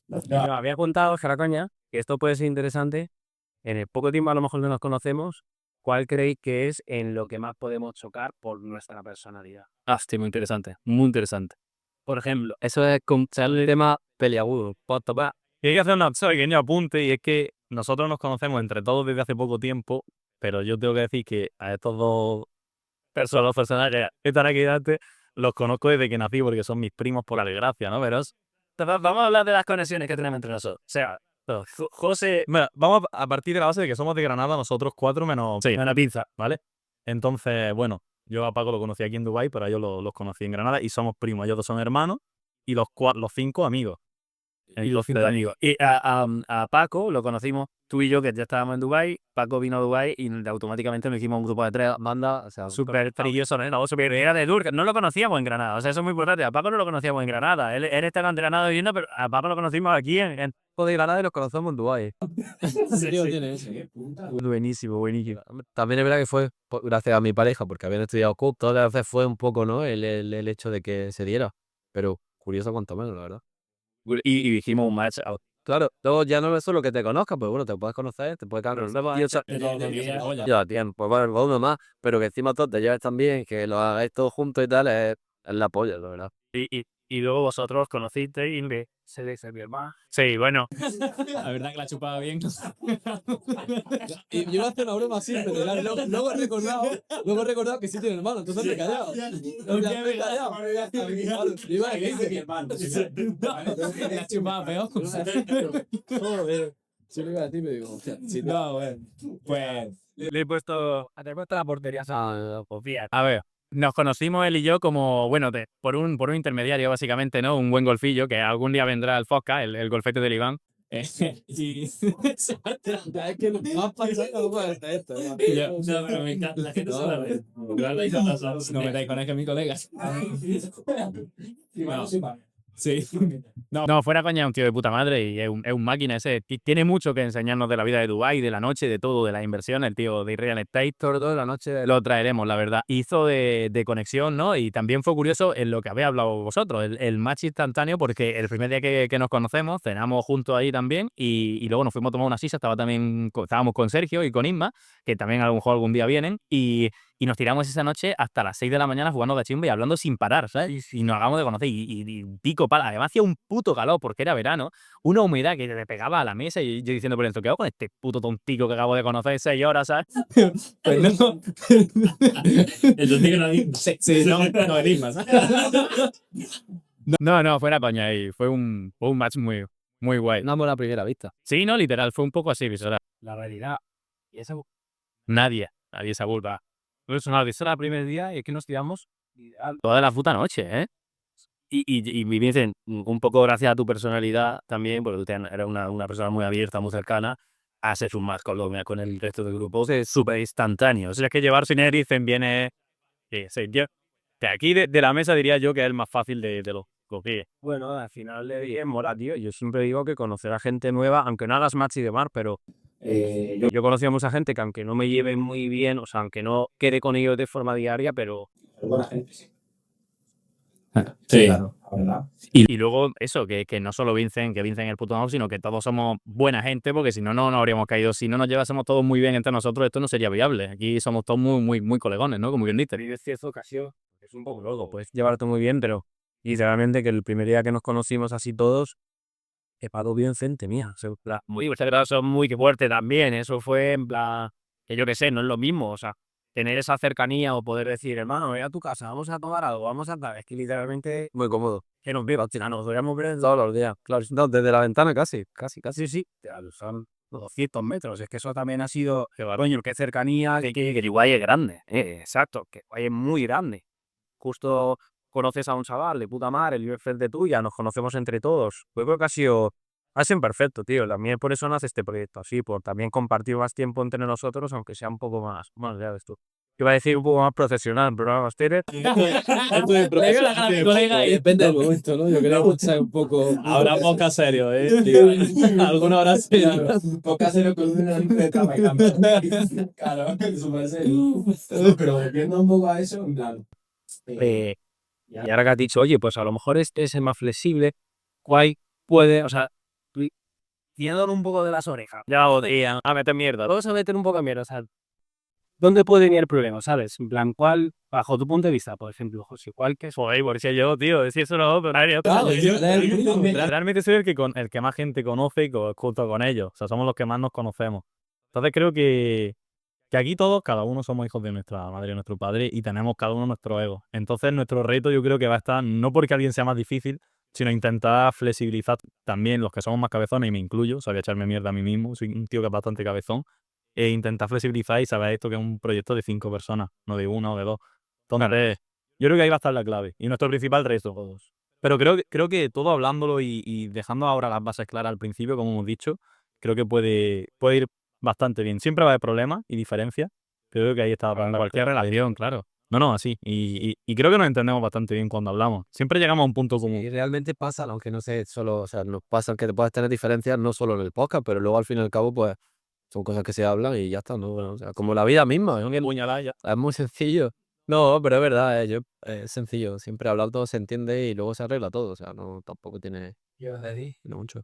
No, había apuntado, que la coña, que esto puede ser interesante. En el poco tiempo a lo mejor que nos conocemos, ¿cuál creéis que es en lo que más podemos chocar por nuestra personalidad? Sí, muy interesante, muy interesante. Por ejemplo, Eso es como el tema peliagudo. Y hay que hacer un pequeño apunte, y es que nosotros nos conocemos entre todos desde hace poco tiempo, pero yo tengo que decir que a estos dos personas que están aquí delante, los conozco desde que nací porque son mis primos por la desgracia, ¿no? Pero Vamos a hablar de las conexiones que tenemos entre nosotros. O sea, José... mira, vamos a partir de la base de que somos de Granada, nosotros 4 menos una pinza. ¿vale? Entonces, bueno, yo a Paco lo conocí aquí en Dubái, pero a ellos los conocí en Granada y somos primos. Ellos dos son hermanos y los 5 amigos. Y los 5 amigos. Y a Paco lo conocimos tú y yo, que ya estábamos en Dubái. Paco vino a Dubái y automáticamente nos hicimos un grupo de 3 bandas. O sea, súper trilloso, ¿no? Súper era de Durga. No lo conocíamos en Granada. O sea, eso es muy importante. A Paco no lo conocíamos en Granada. Él estaba en Granada viviendo, pero a Paco lo conocimos aquí en podéis ganar y los conocemos en Dubái. ¿En serio tiene eso? Buenísimo, buenísimo. También es verdad que fue gracias a mi pareja, porque habían estudiado CUP, todas las veces fue un poco, ¿no? El hecho de que se diera. Pero curioso cuanto menos, la verdad. Y dijimos un match. Claro, luego ya no es solo que te conozcas, pues bueno, te puedes conocer, te puedes caer. Ya tiempo, pues bueno, uno más, pero que encima todos te lleves tan bien, que lo hagáis todos juntos y tal, es la polla, la verdad. Y luego vosotros conocisteis y se dice mi hermano. Sí, bueno. La verdad que la chupaba bien. Y yo iba a hacer una broma así, pero claro, luego he recordado que sí tiene hermano, entonces me he callado. Me he callado. Yo iba a decir mi hermano. La chupaba peor. Joder. Sí lo iba a decir, pero digo, hostia, sí, no, bueno. Pues Le he puesto la portería. Pues Fíjate. A ver, nos conocimos él y yo como, bueno, por un intermediario, básicamente, ¿no? Un buen golfillo, que algún día vendrá el Fosca, el golfete del Iván. y es que lo más pasado no puede ser esto. No, pero me encanta, la gente se la ve. No metáis con mi colega. Sí. No, fuera coña, es un tío de puta madre y es un máquina ese. Tiene mucho que enseñarnos de la vida de Dubái, de la noche, de todo, de la inversión. El tío de real estate, todo de la noche lo traeremos, la verdad. Hizo de conexión, ¿no? Y también fue curioso en lo que habéis hablado vosotros, el match instantáneo, porque el primer día que nos conocemos, cenamos juntos ahí también y luego nos fuimos a tomar una sisa. Estábamos con Sergio y con Isma, que también a lo mejor algún día vienen, y nos tiramos esa noche hasta las 6 de la mañana jugando cachimba y hablando sin parar, ¿sabes? Y nos hagamos de conocer. Y pico pala. Además hacía un puto calor porque era verano. Una humedad que te pegaba a la mesa y yo diciendo por dentro, ¿qué hago con este puto tontico que acabo de conocer 6 horas, ¿sabes? Pues no. El tontico no Sí, no enigmas. No, fuera coña. Y fue un match muy, muy guay. una buena primera vista. Sí, no, literal, fue un poco así, visceral. La realidad. Y esa... Nadie se culpa. Eso era el primer día y es que nos tiramos toda la puta noche, ¿eh? Y me dicen, un poco gracias a tu personalidad también, porque tú eres una persona muy abierta, muy cercana, haces un match con el resto del grupo, es súper instantáneo. O sea, es que llevar sin dicen viene... Sí, yo, de aquí de la mesa diría yo que es el más fácil de los coger. Bueno, al final le mola, tío. Yo siempre digo que conocer a gente nueva, aunque no hagas match y demás, pero yo he conocido a mucha gente que aunque no me lleve muy bien, o sea, aunque no quede con ellos de forma diaria, pero buena gente, sí. Sí. Claro, la verdad. Y luego eso, que no solo Vincent, que Vincent es el puto amo, sino que todos somos buena gente, porque si no, no habríamos caído. Si no nos llevásemos todos muy bien entre nosotros, esto no sería viable. Aquí somos todos muy, muy, muy colegones, ¿no? Como bien dices. Y de cierta ocasión, es un poco loco, puedes llevarte muy bien, pero literalmente que el primer día que nos conocimos así todos, he pagado bien gente mía. O sea, Muy son muy fuerte también. Eso fue en plan, que yo qué sé, no es lo mismo. O sea, tener esa cercanía o poder decir, hermano, voy a tu casa, vamos a tomar algo, vamos a tal. Es que literalmente Muy cómodo. que nos viva, hostia, nos podríamos ver Todos los días. Claro, no, desde la ventana casi. sí, son 200 metros. Es que eso también ha sido, coño, qué cercanía, que Iguay es grande, exacto, que Iguay es muy grande. Justo conoces a un chaval de puta madre, vive frente tuya, nos conocemos entre todos. Yo creo que ha sido perfecto, tío. También por eso nace este proyecto, así, por también compartir más tiempo entre nosotros, aunque sea un poco más, ya ves tú. Iba a decir un poco más profesional, pero vamos, Tere. Depende del momento, ¿no? Yo creo que escuchar un poco. Habrá podcast serio, alguna hora sí. Podcast serio con una de cama y claro, súper serio. Pero volviendo un poco a eso, en plan. Y ahora que has dicho, oye, pues a lo mejor este es el más flexible, ¿cuál puede, o sea, tirándole un poco de las orejas? Ya odian a meter mierda. Vamos a meter un poco de mierda, o sea, ¿dónde puede venir el problema, sabes? En plan, ¿cuál, bajo tu punto de vista, por ejemplo, José, cuál que es? Joder, por si yo, tío, si eso no, pero nadie Claro, realmente soy el que más gente conoce y junto con ellos. O sea, somos los que más nos conocemos. Entonces creo que aquí todos, cada uno somos hijos de nuestra madre y nuestro padre y tenemos cada uno nuestro ego. Entonces nuestro reto yo creo que va a estar no porque alguien sea más difícil, sino intentar flexibilizar también los que somos más cabezones, y me incluyo, sabía echarme mierda a mí mismo, soy un tío que es bastante cabezón, e intentar flexibilizar y saber esto que es un proyecto de 5 personas, no de 1 o de 2. Entonces, yo creo que ahí va a estar la clave y nuestro principal reto todos. Pero creo que todo hablándolo y dejando ahora las bases claras al principio, como hemos dicho, creo que puede ir bastante bien. Siempre va a haber problemas y diferencias, pero creo que ahí está para cualquier relación, claro. No, así. Y creo que nos entendemos bastante bien cuando hablamos. Siempre llegamos a un punto común. Y realmente pasa, aunque no sé, solo, o sea, nos pasa que te puedes tener diferencias no solo en el podcast, pero luego al fin y al cabo, pues, son cosas que se hablan y ya está, ¿no? Bueno, o sea, como la vida misma, es muy sencillo. No, pero es verdad, es sencillo. Siempre hablar todo se entiende y luego se arregla todo, o sea, no, tampoco tiene mucho.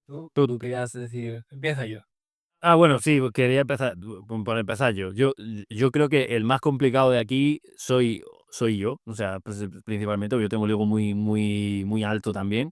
Tú querías decir, empieza yo. Bueno, sí, quería empezar por empezar yo. Yo creo que el más complicado de aquí soy yo, o sea, principalmente porque yo tengo el ego muy alto también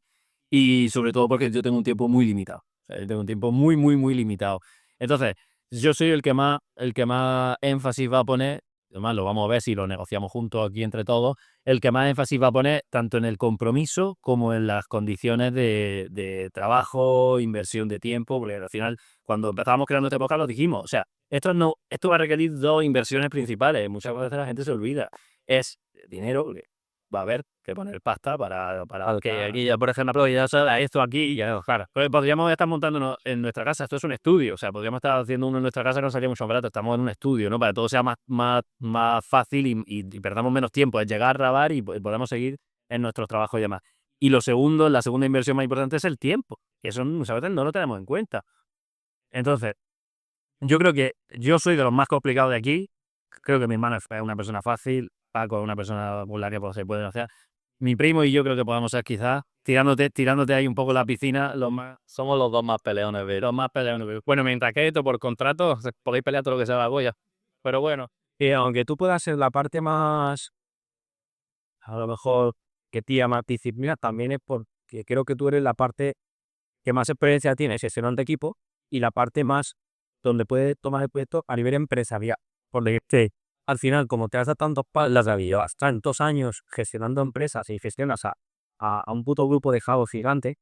y sobre todo porque yo tengo un tiempo muy limitado. O sea, yo tengo un tiempo muy limitado. Entonces, yo soy el que más énfasis va a poner, además lo vamos a ver si lo negociamos juntos aquí entre todos, el que más énfasis va a poner tanto en el compromiso como en las condiciones de trabajo, inversión de tiempo, porque al final cuando empezábamos creando este podcast lo dijimos, o sea, esto va a requerir dos inversiones principales, muchas veces la gente se olvida, es dinero, que va a haber que poner pasta para que aquí ya, por ejemplo, ya sabes, esto aquí, ya, claro, pues podríamos estar montándonos en nuestra casa, esto es un estudio, o sea, podríamos estar haciendo uno en nuestra casa que no salía mucho más barato, estamos en un estudio, ¿no? Para que todo sea más fácil y perdamos menos tiempo, es llegar a grabar y podamos seguir en nuestros trabajos y demás. Y lo segundo, la segunda inversión más importante es el tiempo, que eso muchas veces no lo tenemos en cuenta. Entonces, yo creo que yo soy de los más complicados de aquí. Creo que mi hermano es una persona fácil, Paco es una persona con la que pues, se puede hacer. Mi primo y yo creo que podamos ser quizás tirándote ahí un poco la piscina Somos los dos más peleones, los más peleones. Bueno, mientras que esto por contrato, podéis pelear todo lo que sea la goya. Pero bueno, Y aunque tú puedas ser la parte más, a lo mejor, que tía más disciplina, también es porque creo que tú eres la parte que más experiencia tienes gestionando equipo y la parte más donde puedes tomar el proyecto a nivel empresarial. Porque al final, como te has dado tantos palos de vida, vas tantos años gestionando empresas y gestionas a un puto grupo de jabos gigante.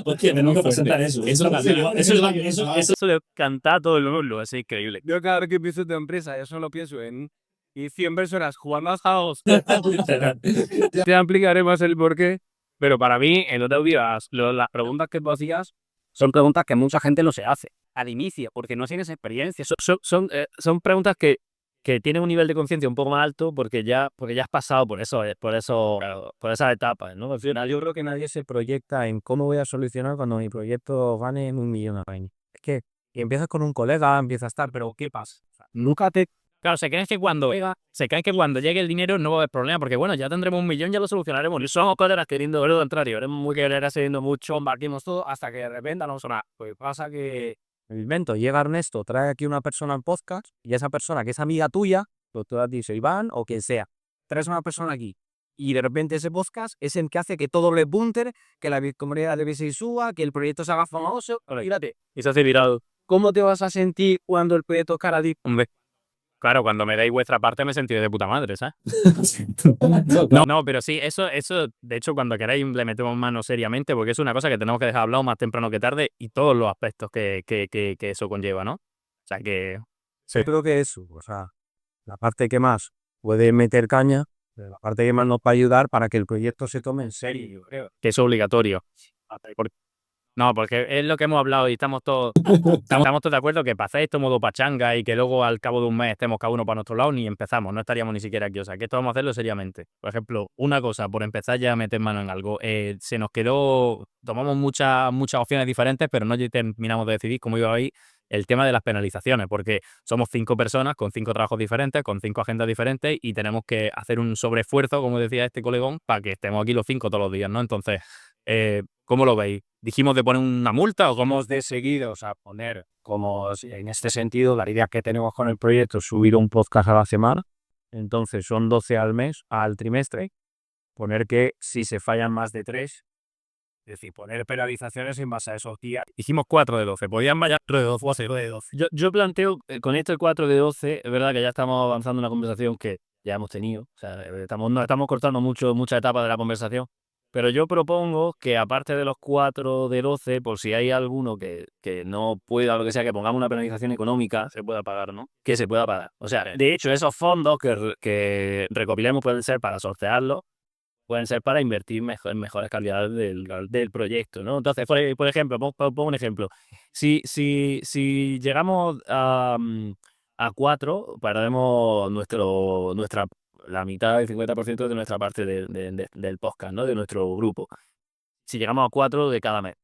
pues que tenemos que presentar eso. Eso Eso le canta a todo el mundo, es increíble. Yo cada vez que empiezo tu empresa, yo solo pienso en y 100 personas jugando a jabos. Te explicaré más el porqué. Pero para mí, el otro día, las preguntas que tú hacías son preguntas que mucha gente no se hace al inicio, porque no tienes experiencia. Son preguntas que tienen un nivel de conciencia un poco más alto porque ya has pasado por eso, por esas etapas, ¿no? Al final, yo creo que nadie se proyecta en cómo voy a solucionar cuando mi proyecto gane 1 millón al año. Es que empiezas con un colega, empiezas a estar, pero ¿qué pasa? O sea, nunca te... Claro, se creen que cuando llegue el dinero no va a haber problema, porque bueno, ya tendremos 1 millón, ya lo solucionaremos. Y somos colegas queriendo ver lo contrario, eres muy querer queriendo mucho, compartimos todo, hasta que de repente no suena. Pues pasa que Me invento, llega Ernesto, trae aquí una persona al podcast y esa persona que es amiga tuya, pues tú has dicho Iván o quien sea, traes una persona aquí y de repente ese podcast es el que hace que todo le punter, que la comunidad de BSI suba, que el proyecto se haga famoso. Fíjate, Y se hace virado. ¿cómo te vas a sentir cuando el proyecto cara a ti? hombre, claro, cuando me dais vuestra parte me sentí de puta madre, ¿sabes? No, pero sí, eso, de hecho, cuando queráis le metemos mano seriamente, porque es una cosa que tenemos que dejar hablado más temprano que tarde y todos los aspectos que eso conlleva, ¿no? O sea que Yo creo que eso, o sea, la parte que más puede meter caña, pero la parte que más nos va a ayudar para que el proyecto se tome en serio, yo creo. que es obligatorio. No, porque es lo que hemos hablado y estamos todos de acuerdo que para hacer esto modo pachanga y que luego al cabo de un mes estemos cada uno para nuestro lado, ni empezamos, no estaríamos ni siquiera aquí. O sea, que esto vamos a hacerlo seriamente. Por ejemplo, una cosa, por empezar ya a meter mano en algo, se nos quedó, tomamos muchas opciones diferentes, pero no terminamos de decidir cómo iba a ir el tema de las penalizaciones, porque somos 5 personas con 5 trabajos diferentes, con 5 agendas diferentes y tenemos que hacer un sobreesfuerzo, como decía este colegón, para que estemos aquí los 5 todos los días, ¿no? Entonces, ¿cómo lo veis? ¿Dijimos de poner una multa o cómo? De seguido, o sea, poner como en este sentido, la idea que tenemos con el proyecto es subir un podcast a la semana, entonces son 12 al mes, al trimestre, poner que si se fallan más de 3, es decir, poner penalizaciones en base a esos días. Hicimos 4 de 12, podían vaya 3 de 12 o 0 de 12. Yo planteo, con este 4 de 12, es verdad que ya estamos avanzando en una conversación que ya hemos tenido, o sea, estamos cortando muchas etapas de la conversación, pero yo propongo que aparte de los 4 de 12, por si hay alguno que no pueda, lo que sea, que pongamos una penalización económica, Se pueda pagar, ¿no? que se pueda pagar. O sea, de hecho, esos fondos que recopilemos pueden ser para sortearlos, pueden ser para invertir en mejores calidades del proyecto, ¿no? Entonces, por ejemplo, pongo un ejemplo. Si llegamos a a 4, perdemos la mitad del 50% de nuestra parte del podcast, ¿no? De nuestro grupo. Si llegamos a 4 de cada mes.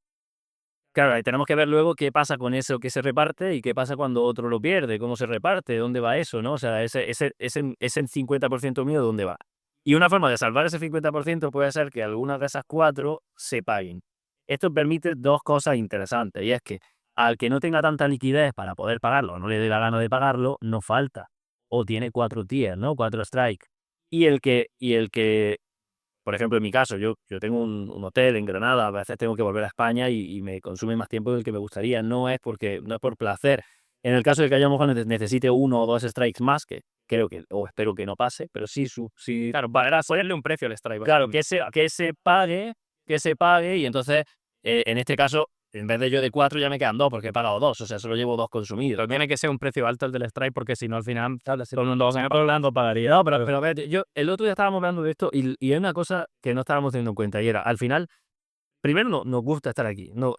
Claro, ahí tenemos que ver luego qué pasa con eso que se reparte y qué pasa cuando otro lo pierde, cómo se reparte, dónde va eso, ¿no? O sea, ese 50% mío, ¿dónde va? Y una forma de salvar ese 50% puede ser que algunas de esas 4 se paguen. Esto permite dos cosas interesantes, y es que al que no tenga tanta liquidez para poder pagarlo, no le dé la gana de pagarlo, no falta. O tiene 4 tiers, ¿no? 4 strikes. Y el que por ejemplo, en mi caso, yo tengo un hotel en Granada, a veces tengo que volver a España y me consume más tiempo del que me gustaría. No es por placer. En el caso de que haya mejor necesite 1 o 2 strikes más, que creo que, o espero que no pase, pero sí, Claro, para ponerle un precio al strike. claro, que se pague, y entonces, en este caso, en vez de yo de 4 ya me quedan 2 porque he pagado 2, o sea, solo llevo 2 consumidos. Pero tiene que ser un precio alto el del strike porque si no al final todo el mundo va a seguir hablando, pagaría. No, pero a ver, el otro día estábamos hablando de esto y hay una cosa que no estábamos teniendo en cuenta y era, al final, primero nos gusta estar aquí, no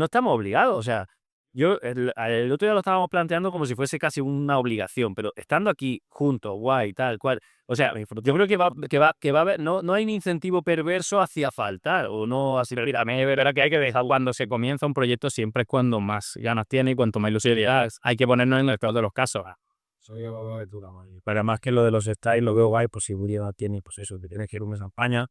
estamos obligados, o sea, el otro día lo estábamos planteando como si fuese casi una obligación, pero estando aquí juntos, guay, tal cual, o sea, yo creo que va a haber, no hay un incentivo perverso hacia faltar o no así. Mira, a mí es verdad que hay que dejar cuando se comienza un proyecto siempre es cuando más ganas tiene y cuanto más ilusión hay que ponernos en el peor de los casos. Pero además que lo de los styles lo veo guay, posibilidad tiene, pues eso, que tienes que ir un mes a España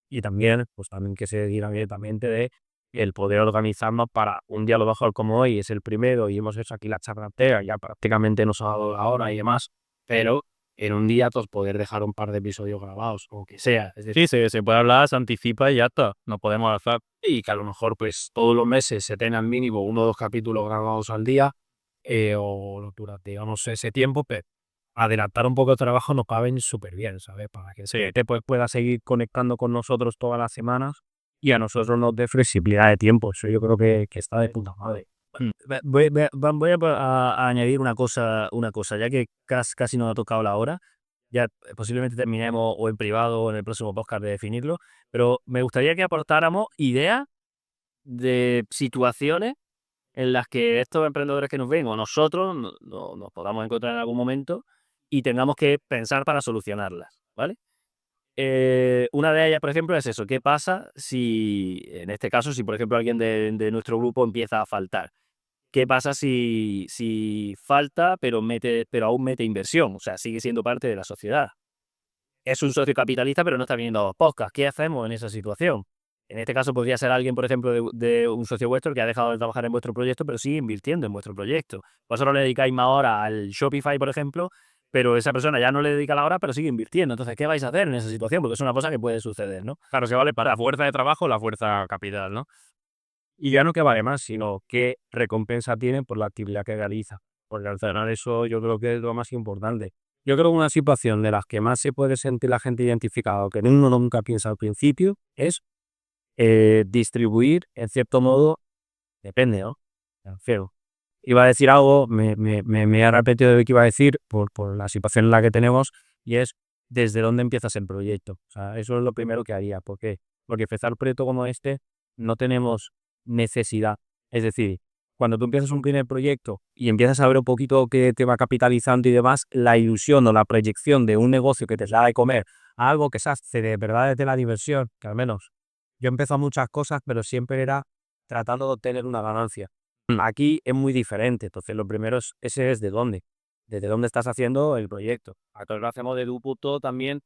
y también, pues también que se diga abiertamente de el poder organizarnos para un día a lo mejor como hoy es el primero y hemos hecho aquí la charlatera, ya prácticamente nos ha dado la hora y demás, pero en un día pues poder dejar un par de episodios grabados o que sea, es decir, Sí, se puede hablar, se anticipa y ya está. No podemos alzar. y que a lo mejor pues todos los meses se tengan mínimo 1 o 2 capítulos grabados al día o durante, digamos, ese tiempo, pero adelantar un poco el trabajo nos va a venir súper bien, ¿sabes? Para que te pueda seguir conectando con nosotros todas las semanas y a nosotros nos dé flexibilidad de tiempo. Eso yo creo que está de puta madre. Voy a añadir una cosa, ya que casi nos ha tocado la hora. Ya posiblemente terminemos o en privado o en el próximo podcast de definirlo, pero me gustaría que aportáramos ideas de situaciones en las que estos emprendedores que nos ven o nosotros nos podamos encontrar en algún momento y tengamos que pensar para solucionarlas, ¿vale? Una de ellas, por ejemplo, es eso. ¿Qué pasa si, en este caso, si por ejemplo alguien de nuestro grupo empieza a faltar? ¿Qué pasa si falta, pero aún mete inversión? O sea, sigue siendo parte de la sociedad. Es un socio capitalista, pero no está viniendo a los podcasts. ¿Qué hacemos en esa situación? En este caso podría ser alguien, por ejemplo, de un socio vuestro que ha dejado de trabajar en vuestro proyecto, pero sigue invirtiendo en vuestro proyecto. Vosotros le dedicáis más horas al Shopify, por ejemplo, pero esa persona ya no le dedica la hora, pero sigue invirtiendo. Entonces, ¿qué vais a hacer en esa situación? Porque es una cosa que puede suceder, ¿no? Claro, se vale para la fuerza de trabajo o la fuerza capital, ¿no? Y ya no que vale más, sino qué recompensa tienen por la actividad que realiza. Porque al final eso yo creo que es lo más importante. Yo creo que una situación de las que más se puede sentir la gente identificada, o que uno nunca piensa al principio, es distribuir, en cierto modo, depende, ¿no? Feo. Iba a decir algo, me he repetido de lo que iba a decir por la situación en la que tenemos, y es desde dónde empiezas el proyecto. O sea, eso es lo primero que haría. ¿Por qué? Porque empezar un proyecto como este no tenemos necesidad. Es decir, cuando tú empiezas un primer proyecto y empiezas a ver un poquito qué te va capitalizando y demás, la ilusión o la proyección de un negocio que te da de comer a algo que se hace de verdad desde la diversión, que al menos yo he empezado muchas cosas, pero siempre era tratando de obtener una ganancia. Aquí es muy diferente. Entonces, lo primero ese es de dónde. Desde dónde estás haciendo el proyecto. Nosotros lo hacemos de Duputo también.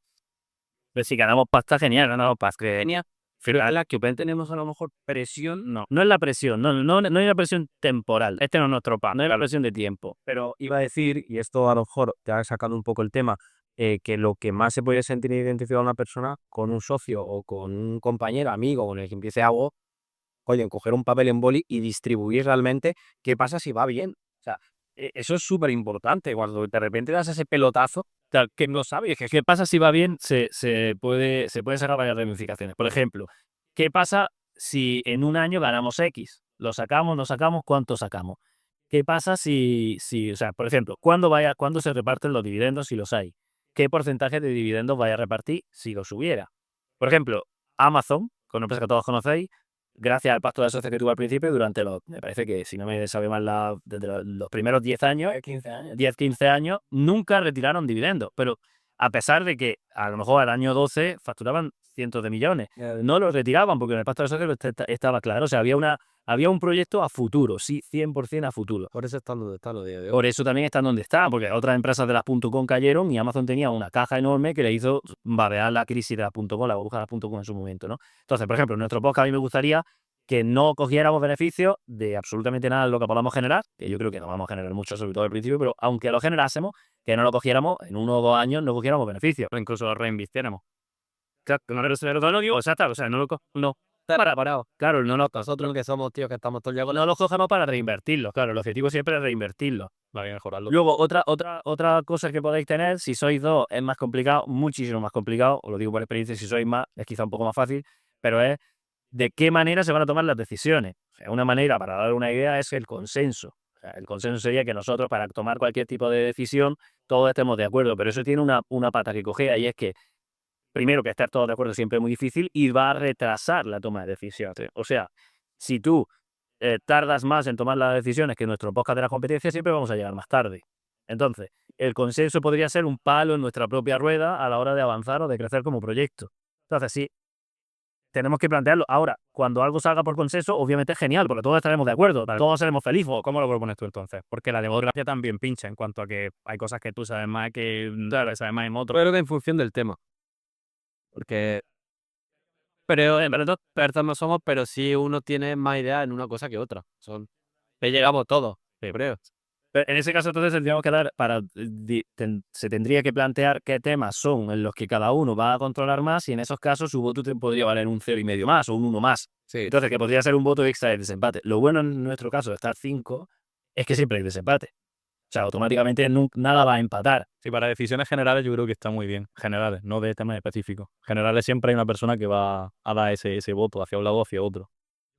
Pero si ganamos pasta, genial, ganamos pasta, genial. Pero a la que tenemos a lo mejor presión, no es la presión, no hay la presión temporal. Este no es nuestro pan, no es la presión de tiempo. Pero iba a decir, y esto a lo mejor te ha sacado un poco el tema, que lo que más se puede sentir identificado a una persona con un socio o con un compañero, amigo con el que empiece algo, oye, coger un papel en boli y distribuir realmente qué pasa si va bien. O sea, eso es súper importante. Cuando de repente das ese pelotazo, Claro, que no sabes, que qué pasa si va bien, se puede sacar varias ramificaciones. Por ejemplo, ¿qué pasa si en un año ganamos X? ¿Lo sacamos, no sacamos? ¿Cuánto sacamos? ¿Qué pasa o sea, por ejemplo, cuándo se reparten los dividendos si los hay? ¿Qué porcentaje de dividendos vaya a repartir si los hubiera? Por ejemplo, Amazon, con una empresa que todos conocéis, gracias al pacto de socios que tuvo al principio, durante me parece que, si no me sabe mal, desde los primeros 10 años, 10-15 años, nunca retiraron dividendos. Pero a pesar de que a lo mejor al año 12 facturaban cientos de millones, no los retiraban porque en el pacto de socios estaba claro. O sea, había un proyecto a futuro, sí, 100% a futuro. Por eso están donde están los días de hoy. Por eso también están donde están, porque otras empresas de las .com cayeron y Amazon tenía una caja enorme que le hizo babear la crisis de las .com, la burbuja de las .com en su momento, ¿no? Entonces, por ejemplo, en nuestro podcast a mí me gustaría que no cogiéramos beneficios de absolutamente nada de lo que podamos generar, que yo creo que no vamos a generar mucho, sobre todo al principio, pero aunque lo generásemos, que no lo cogiéramos en 1 o 2 años, no cogiéramos beneficios. O incluso lo reinvirtiéramos. Exacto, no lo digo, exacto, o sea, no parado. Claro, Nosotros que somos tíos que estamos todo el día con no los cogemos para reinvertirlos, claro, el objetivo siempre es reinvertirlos. Para mejorarlo. Luego, otra cosa que podéis tener, si sois 2, es más complicado, muchísimo más complicado, os lo digo por experiencia, si sois más, es quizá un poco más fácil, pero es de qué manera se van a tomar las decisiones. O sea, una manera, para dar una idea, es el consenso. O sea, el consenso sería que nosotros, para tomar cualquier tipo de decisión, todos estemos de acuerdo, pero eso tiene una pata que coger, y es que, primero, que estar todos de acuerdo siempre es muy difícil y va a retrasar la toma de decisiones. O sea, si tú tardas más en tomar las decisiones que nuestro podcast de la competencia, siempre vamos a llegar más tarde. Entonces, el consenso podría ser un palo en nuestra propia rueda a la hora de avanzar o de crecer como proyecto. Entonces, sí, tenemos que plantearlo. Ahora, cuando algo salga por consenso, obviamente es genial, porque todos estaremos de acuerdo, todos seremos felices. ¿Cómo lo propones tú entonces? Porque la democracia también pincha en cuanto a que hay cosas que tú sabes más que sabes más en otro. Creo que en función del tema. Porque expertos no somos, pero sí uno tiene más ideas en una cosa que otra. Llegamos todos, yo creo. Pero en ese caso, entonces, tendríamos que se tendría que plantear qué temas son en los que cada uno va a controlar más, y en esos casos su voto podría valer un 0,5 más o un 1 más. Sí. Entonces, que podría ser un voto extra de desempate. Lo bueno en nuestro caso de estar 5 es que siempre hay desempate. O sea, automáticamente nada va a empatar. Sí, para decisiones generales yo creo que está muy bien. Generales, no de temas específicos. Generales siempre hay una persona que va a dar ese voto hacia un lado o hacia otro.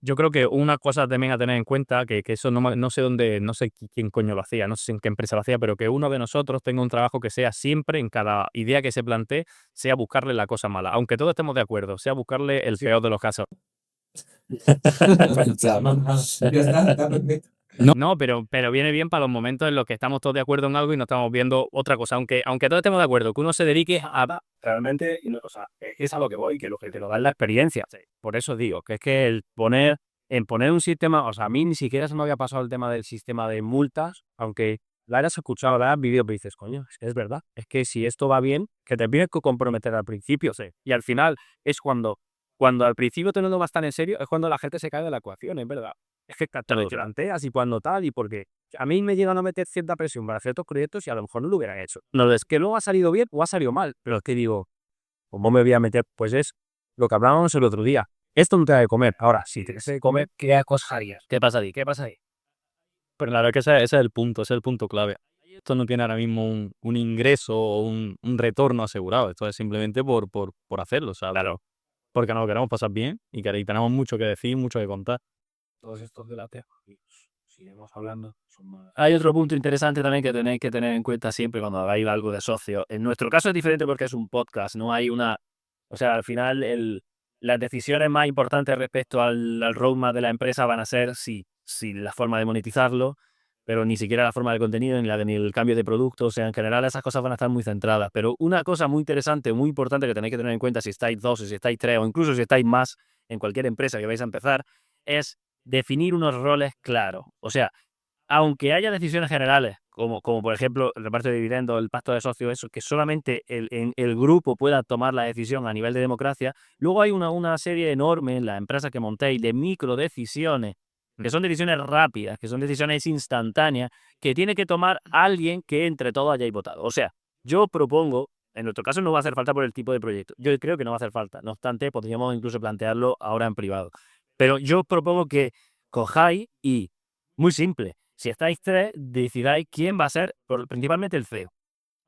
Yo creo que una cosa también a tener en cuenta, que eso no sé dónde, no sé quién coño lo hacía, no sé en qué empresa lo hacía, pero que uno de nosotros tenga un trabajo que sea siempre, en cada idea que se plantee, sea buscarle la cosa mala. Aunque todos estemos de acuerdo, sea buscarle el peor de los casos. No, pero viene bien para los momentos en los que estamos todos de acuerdo en algo y no estamos viendo otra cosa. Aunque todos estemos de acuerdo, que uno se dedique a realmente, o sea, es a lo que voy, que lo que te lo da es la experiencia. Por eso digo, que es que en poner un sistema, o sea, a mí ni siquiera se me había pasado el tema del sistema de multas, aunque la hayas escuchado, la hayas vivido, pero dices, coño, es que es verdad. Es que si esto va bien, que te tienes que comprometer al principio, sí. Y al final es cuando al principio te no lo vas tan en serio, es cuando la gente se cae de la ecuación, es verdad. Es que te lo planteas y cuando tal, y porque a mí me llegan a meter cierta presión para ciertos proyectos y a lo mejor no lo hubieran hecho. No es que luego ha salido bien o ha salido mal, pero es que digo, ¿cómo me voy a meter? Pues es lo que hablábamos el otro día. Esto no te da de comer. Ahora, si te de comer, ¿qué cosas harías? ¿Qué pasa ahí? ¿Qué pasa ahí? Pero la verdad que ese es el punto clave. Esto no tiene ahora mismo un ingreso o un retorno asegurado. Esto es simplemente por hacerlo, ¿sabes? Claro. Porque nos lo queremos pasar bien y que tenemos mucho que decir, mucho que contar. Todos estos de la TEA, seguiremos hablando. Hay otro punto interesante también que tenéis que tener en cuenta siempre cuando hagáis algo de socio. En nuestro caso es diferente porque es un podcast, no hay una... O sea, al final las decisiones más importantes respecto al roadmap de la empresa van a ser si la forma de monetizarlo, pero ni siquiera la forma de contenido ni el cambio de producto. O sea, en general esas cosas van a estar muy centradas. Pero una cosa muy interesante, muy importante que tenéis que tener en cuenta si estáis 2, si estáis 3 o incluso si estáis más en cualquier empresa que vais a empezar, es definir unos roles claros. O sea, aunque haya decisiones generales, como por ejemplo el reparto de dividendos, el pacto de socios, eso, que solamente el grupo pueda tomar la decisión a nivel de democracia, luego hay una serie enorme en las empresas que montéis de micro decisiones, que son decisiones rápidas, que son decisiones instantáneas, que tiene que tomar alguien que entre todos hayáis votado. O sea, yo propongo, en nuestro caso no va a hacer falta por el tipo de proyecto, yo creo que no va a hacer falta, no obstante, podríamos incluso plantearlo ahora en privado. Pero yo propongo que cojáis y, muy simple, si estáis 3, decidáis quién va a ser principalmente el CEO.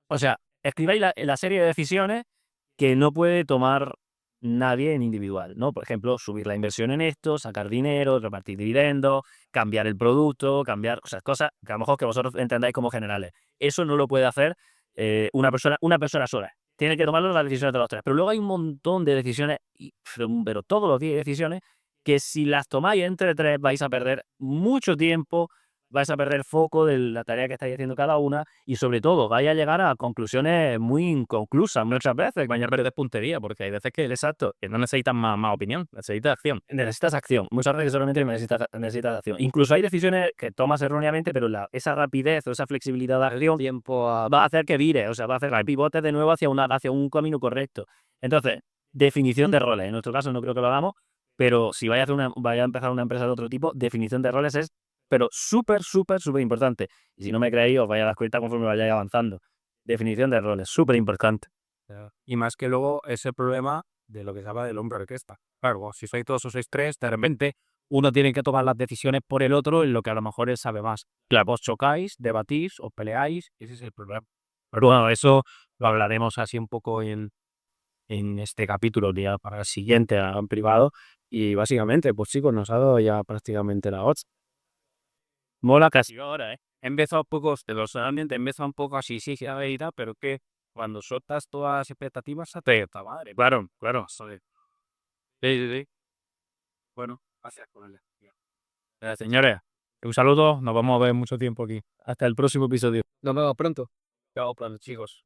O sea, escribáis la serie de decisiones que no puede tomar nadie en individual, ¿no? Por ejemplo, subir la inversión en esto, sacar dinero, repartir dividendos, cambiar el producto, cambiar cosas que a lo mejor que vosotros entendáis como generales. Eso no lo puede hacer una persona sola. Tiene que tomar las decisiones de los 3. Pero luego hay un montón de decisiones, pero todos los días hay decisiones que si las tomáis entre tres vais a perder mucho tiempo, vais a perder foco de la tarea que estáis haciendo cada una y sobre todo vais a llegar a conclusiones muy inconclusas muchas veces. Vaya a perder puntería, porque hay veces que, exacto, que no necesitas más opinión, necesitas acción. Necesitas acción. Muchas veces solamente necesitas acción. Incluso hay decisiones que tomas erróneamente, pero esa rapidez o esa flexibilidad de acción Tiempo a... va a hacer que vire, o sea, va a hacer que pivotes de nuevo hacia un camino correcto. Entonces, definición de roles. En nuestro caso no creo que lo hagamos, pero si vaya a empezar una empresa de otro tipo, definición de roles es pero súper importante. Y si no me creéis, os vais a dar cuenta conforme vayáis avanzando. Definición de roles, súper importante. Y más que luego ese problema de lo que se habla del hombre orquesta. Claro, si sois todos o sois tres, de repente uno tiene que tomar las decisiones por el otro en lo que a lo mejor él sabe más. Claro, vos chocáis, debatís, os peleáis, y ese es el problema. Pero bueno, eso lo hablaremos así un poco en este capítulo, ya para el siguiente, en privado. Y básicamente, pues chicos, nos ha dado ya prácticamente la 8. Mola casi ahora, ¿eh? Empezó un poco, personalmente empezó un poco así, sí, y tal, pero que cuando soltas todas las expectativas, se te está madre. Claro. Sí. Bueno, gracias por el... Señores, un saludo, nos vamos a ver mucho tiempo aquí. Hasta el próximo episodio. Nos vemos pronto. Chao, chicos.